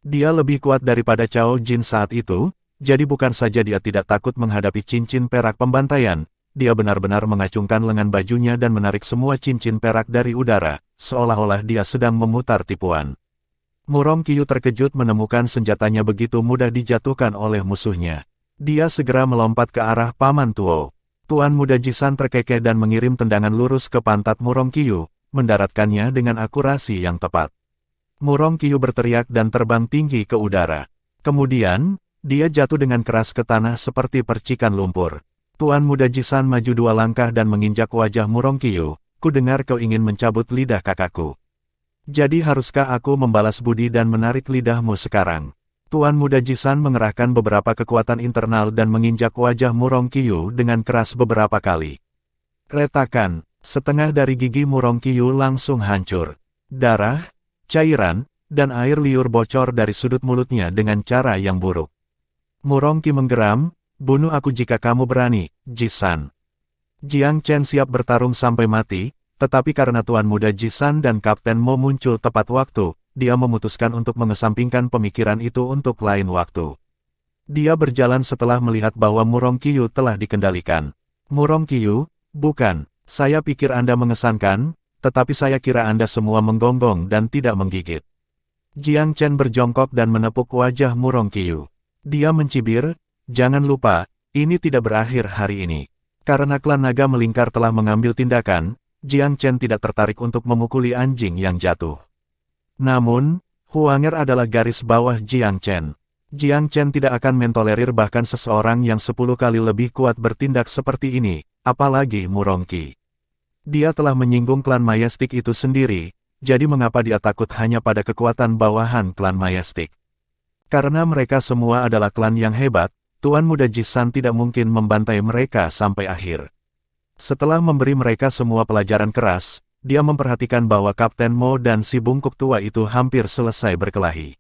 Dia lebih kuat daripada Cao Jin saat itu, jadi bukan saja dia tidak takut menghadapi cincin perak pembantaian, dia benar-benar mengacungkan lengan bajunya dan menarik semua cincin perak dari udara, seolah-olah dia sedang memutar tipuan. Murong Qiyu terkejut menemukan senjatanya begitu mudah dijatuhkan oleh musuhnya. Dia segera melompat ke arah Paman Tuo. Tuan Muda Jisan terkekeh dan mengirim tendangan lurus ke pantat Murong Qiyu, mendaratkannya dengan akurasi yang tepat. Murong Qiyu berteriak dan terbang tinggi ke udara. Kemudian, dia jatuh dengan keras ke tanah seperti percikan lumpur. Tuan Muda Jisan maju 2 langkah dan menginjak wajah Murong Qiyu. Ku dengar kau ingin mencabut lidah kakakku. Jadi haruskah aku membalas budi dan menarik lidahmu sekarang? Tuan Muda Jisan mengerahkan beberapa kekuatan internal dan menginjak wajah Murong Qiyu dengan keras beberapa kali. Retakan, setengah dari gigi Murong Qiyu langsung hancur. Darah, cairan, dan air liur bocor dari sudut mulutnya dengan cara yang buruk. Murong Qiyu menggeram, bunuh aku jika kamu berani, Jisan. Jiang Chen siap bertarung sampai mati, tetapi karena Tuan Muda Jisan dan Kapten Mo muncul tepat waktu, dia memutuskan untuk mengesampingkan pemikiran itu untuk lain waktu. Dia berjalan setelah melihat bahwa Murong Qiyu telah dikendalikan. Murong Qiyu, bukan, saya pikir Anda mengesankan, tetapi saya kira Anda semua menggonggong dan tidak menggigit. Jiang Chen berjongkok dan menepuk wajah Murong Qiyu. Dia mencibir, jangan lupa, ini tidak berakhir hari ini. Karena klan naga melingkar telah mengambil tindakan, Jiang Chen tidak tertarik untuk memukuli anjing yang jatuh. Namun, Huanger adalah garis bawah Jiang Chen. Jiang Chen tidak akan mentolerir bahkan seseorang yang 10 kali lebih kuat bertindak seperti ini, apalagi Murong Qiyu. Dia telah menyinggung klan Mayastik itu sendiri, jadi mengapa dia takut hanya pada kekuatan bawahan klan Mayastik? Karena mereka semua adalah klan yang hebat, Tuan Muda Jisan tidak mungkin membantai mereka sampai akhir. Setelah memberi mereka semua pelajaran keras, dia memperhatikan bahwa Kapten Mo dan si bungkuk tua itu hampir selesai berkelahi.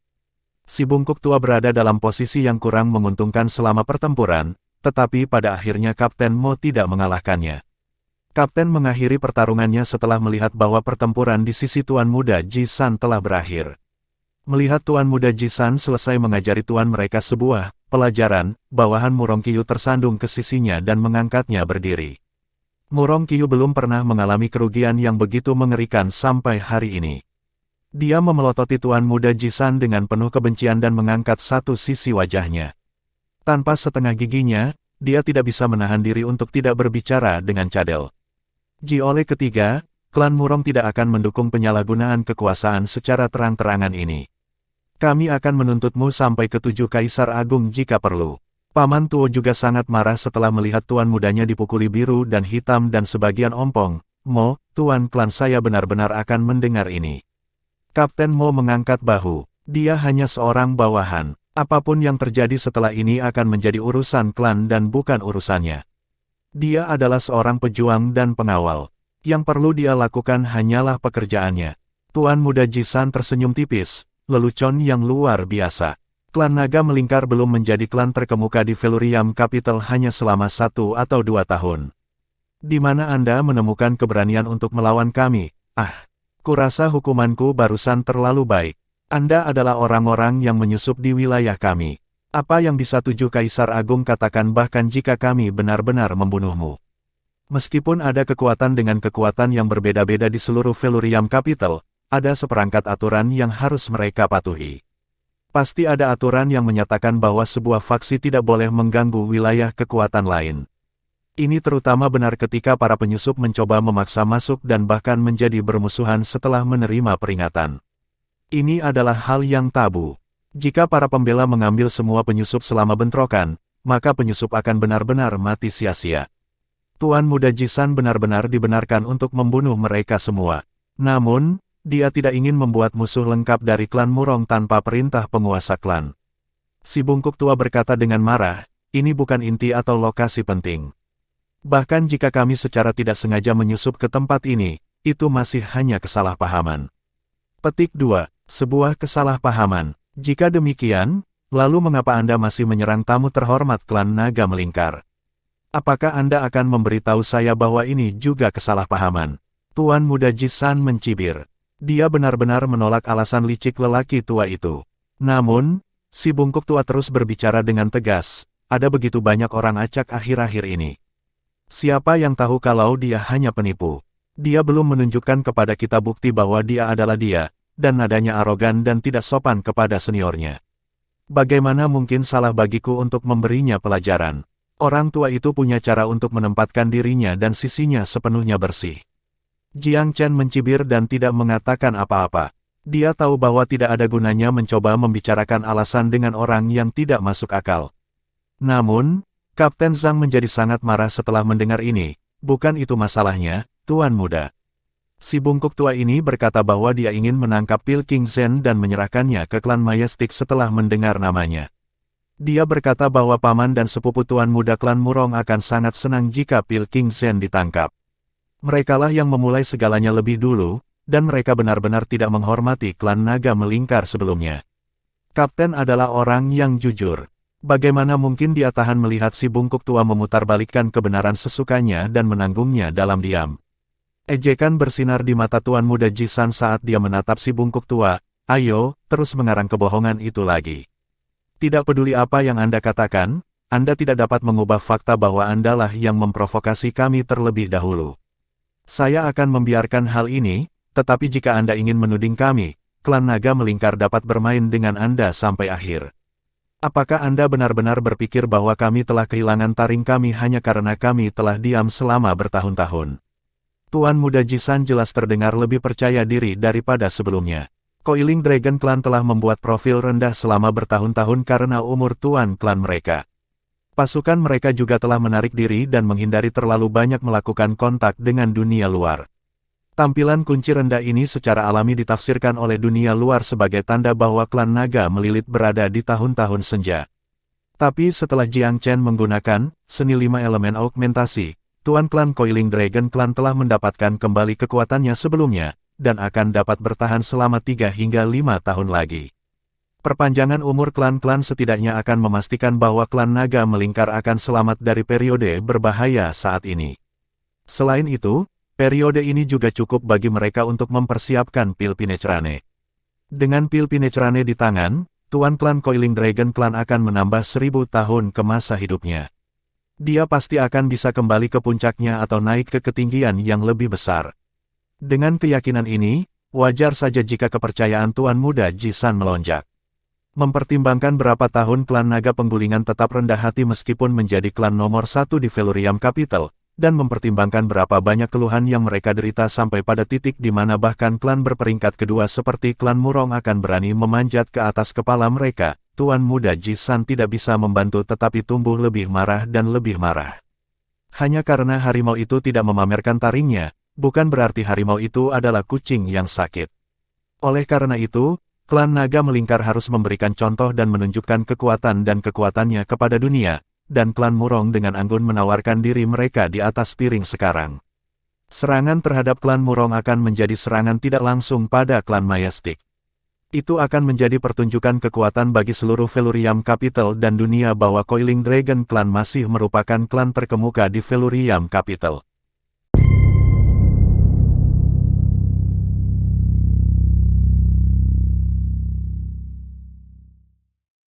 Si bungkuk tua berada dalam posisi yang kurang menguntungkan selama pertempuran, tetapi pada akhirnya Kapten Mo tidak mengalahkannya. Kapten mengakhiri pertarungannya setelah melihat bahwa pertempuran di sisi Tuan Muda Jisan telah berakhir. Melihat Tuan Muda Jisan selesai mengajari tuan mereka sebuah pelajaran, bawahan Murong Qiyu tersandung ke sisinya dan mengangkatnya berdiri. Murong Qiyu belum pernah mengalami kerugian yang begitu mengerikan sampai hari ini. Dia memelototi Tuan Muda Jisan dengan penuh kebencian dan mengangkat satu sisi wajahnya. Tanpa setengah giginya, dia tidak bisa menahan diri untuk tidak berbicara dengan cadel. Jiole ketiga, klan Murong tidak akan mendukung penyalahgunaan kekuasaan secara terang-terangan ini. Kami akan menuntutmu sampai ke 7 Kaisar Agung jika perlu. Paman Tuo juga sangat marah setelah melihat tuan mudanya dipukuli biru dan hitam dan sebagian ompong. Mo, tuan klan saya benar-benar akan mendengar ini. Kapten Mo mengangkat bahu. Dia hanya seorang bawahan. Apapun yang terjadi setelah ini akan menjadi urusan klan dan bukan urusannya. Dia adalah seorang pejuang dan pengawal. Yang perlu dia lakukan hanyalah pekerjaannya. Tuan muda Jisan tersenyum tipis, lelucon yang luar biasa. Klan Naga Melingkar belum menjadi klan terkemuka di Velurium Capital hanya selama 1 atau 2 tahun. Di mana Anda menemukan keberanian untuk melawan kami? Kurasa hukumanku barusan terlalu baik. Anda adalah orang-orang yang menyusup di wilayah kami. Apa yang bisa 7 Kaisar Agung katakan bahkan jika kami benar-benar membunuhmu? Meskipun ada kekuatan dengan kekuatan yang berbeda-beda di seluruh Velurium Capital, ada seperangkat aturan yang harus mereka patuhi. Pasti ada aturan yang menyatakan bahwa sebuah faksi tidak boleh mengganggu wilayah kekuatan lain. Ini terutama benar ketika para penyusup mencoba memaksa masuk dan bahkan menjadi bermusuhan setelah menerima peringatan. Ini adalah hal yang tabu. Jika para pembela mengambil semua penyusup selama bentrokan, maka penyusup akan benar-benar mati sia-sia. Tuan muda Jisan benar-benar dibenarkan untuk membunuh mereka semua. Namun, dia tidak ingin membuat musuh lengkap dari klan Murong tanpa perintah penguasa klan. Si bungkuk tua berkata dengan marah, ini bukan inti atau lokasi penting. Bahkan jika kami secara tidak sengaja menyusup ke tempat ini, itu masih hanya kesalahpahaman. Petik 2. Sebuah kesalahpahaman. Jika demikian, lalu mengapa Anda masih menyerang tamu terhormat klan Naga Melingkar? Apakah Anda akan memberitahu saya bahwa ini juga kesalahpahaman? Tuan muda Jisan mencibir. Dia benar-benar menolak alasan licik lelaki tua itu. Namun, si bungkuk tua terus berbicara dengan tegas. Ada begitu banyak orang acak akhir-akhir ini. Siapa yang tahu kalau dia hanya penipu? Dia belum menunjukkan kepada kita bukti bahwa dia adalah dia, dan nadanya arogan dan tidak sopan kepada seniornya. Bagaimana mungkin salah bagiku untuk memberinya pelajaran? Orang tua itu punya cara untuk menempatkan dirinya dan sisinya sepenuhnya bersih. Jiang Chen mencibir dan tidak mengatakan apa-apa. Dia tahu bahwa tidak ada gunanya mencoba membicarakan alasan dengan orang yang tidak masuk akal. Namun, Kapten Zhang menjadi sangat marah setelah mendengar ini. Bukan itu masalahnya, Tuan Muda. Si bungkuk tua ini berkata bahwa dia ingin menangkap Pil King Zhen dan menyerahkannya ke klan Majestic setelah mendengar namanya. Dia berkata bahwa paman dan sepupu tuan muda klan Murong akan sangat senang jika Pil King Zhen ditangkap. Merekalah yang memulai segalanya lebih dulu, dan mereka benar-benar tidak menghormati klan Naga Melingkar sebelumnya. Kapten adalah orang yang jujur. Bagaimana mungkin dia tahan melihat si bungkuk tua memutarbalikkan kebenaran sesukanya dan menanggungnya dalam diam? Ejekan bersinar di mata tuan muda Jisan saat dia menatap si bungkuk tua. Ayo, terus mengarang kebohongan itu lagi. Tidak peduli apa yang Anda katakan, Anda tidak dapat mengubah fakta bahwa Andalah yang memprovokasi kami terlebih dahulu. Saya akan membiarkan hal ini, tetapi jika Anda ingin menuding kami, klan Naga Melingkar dapat bermain dengan Anda sampai akhir. Apakah Anda benar-benar berpikir bahwa kami telah kehilangan taring kami hanya karena kami telah diam selama bertahun-tahun? Tuan muda Jisan jelas terdengar lebih percaya diri daripada sebelumnya. Coiling Dragon Clan telah membuat profil rendah selama bertahun-tahun karena umur tuan klan mereka. Pasukan mereka juga telah menarik diri dan menghindari terlalu banyak melakukan kontak dengan dunia luar. Tampilan kunci rendah ini secara alami ditafsirkan oleh dunia luar sebagai tanda bahwa klan naga melilit berada di tahun-tahun senja. Tapi setelah Jiang Chen menggunakan seni 5 elemen augmentasi, tuan klan Coiling Dragon Clan telah mendapatkan kembali kekuatannya sebelumnya, dan akan dapat bertahan selama 3 hingga 5 tahun lagi. Perpanjangan umur klan-klan setidaknya akan memastikan bahwa klan Naga Melingkar akan selamat dari periode berbahaya saat ini. Selain itu, periode ini juga cukup bagi mereka untuk mempersiapkan Pil Pinecrane. Dengan Pil Pinecrane di tangan, tuan klan Coiling Dragon Clan akan menambah 1000 tahun ke masa hidupnya. Dia pasti akan bisa kembali ke puncaknya atau naik ke ketinggian yang lebih besar. Dengan keyakinan ini, wajar saja jika kepercayaan tuan muda Jisan melonjak. Mempertimbangkan berapa tahun klan naga penggulingan tetap rendah hati meskipun menjadi klan nomor 1 di Velurium Capital, dan mempertimbangkan berapa banyak keluhan yang mereka derita sampai pada titik di mana bahkan klan berperingkat kedua seperti klan Murong akan berani memanjat ke atas kepala mereka, Tuan Muda Jisan tidak bisa membantu tetapi tumbuh lebih marah dan lebih marah. Hanya karena harimau itu tidak memamerkan taringnya, bukan berarti harimau itu adalah kucing yang sakit. Oleh karena itu, klan naga melingkar harus memberikan contoh dan menunjukkan kekuatan dan kekuatannya kepada dunia, dan klan Murong dengan anggun menawarkan diri mereka di atas piring sekarang. Serangan terhadap klan Murong akan menjadi serangan tidak langsung pada klan Majestic. Itu akan menjadi pertunjukan kekuatan bagi seluruh Felurium Capital dan dunia bahwa Coiling Dragon Clan masih merupakan klan terkemuka di Felurium Capital.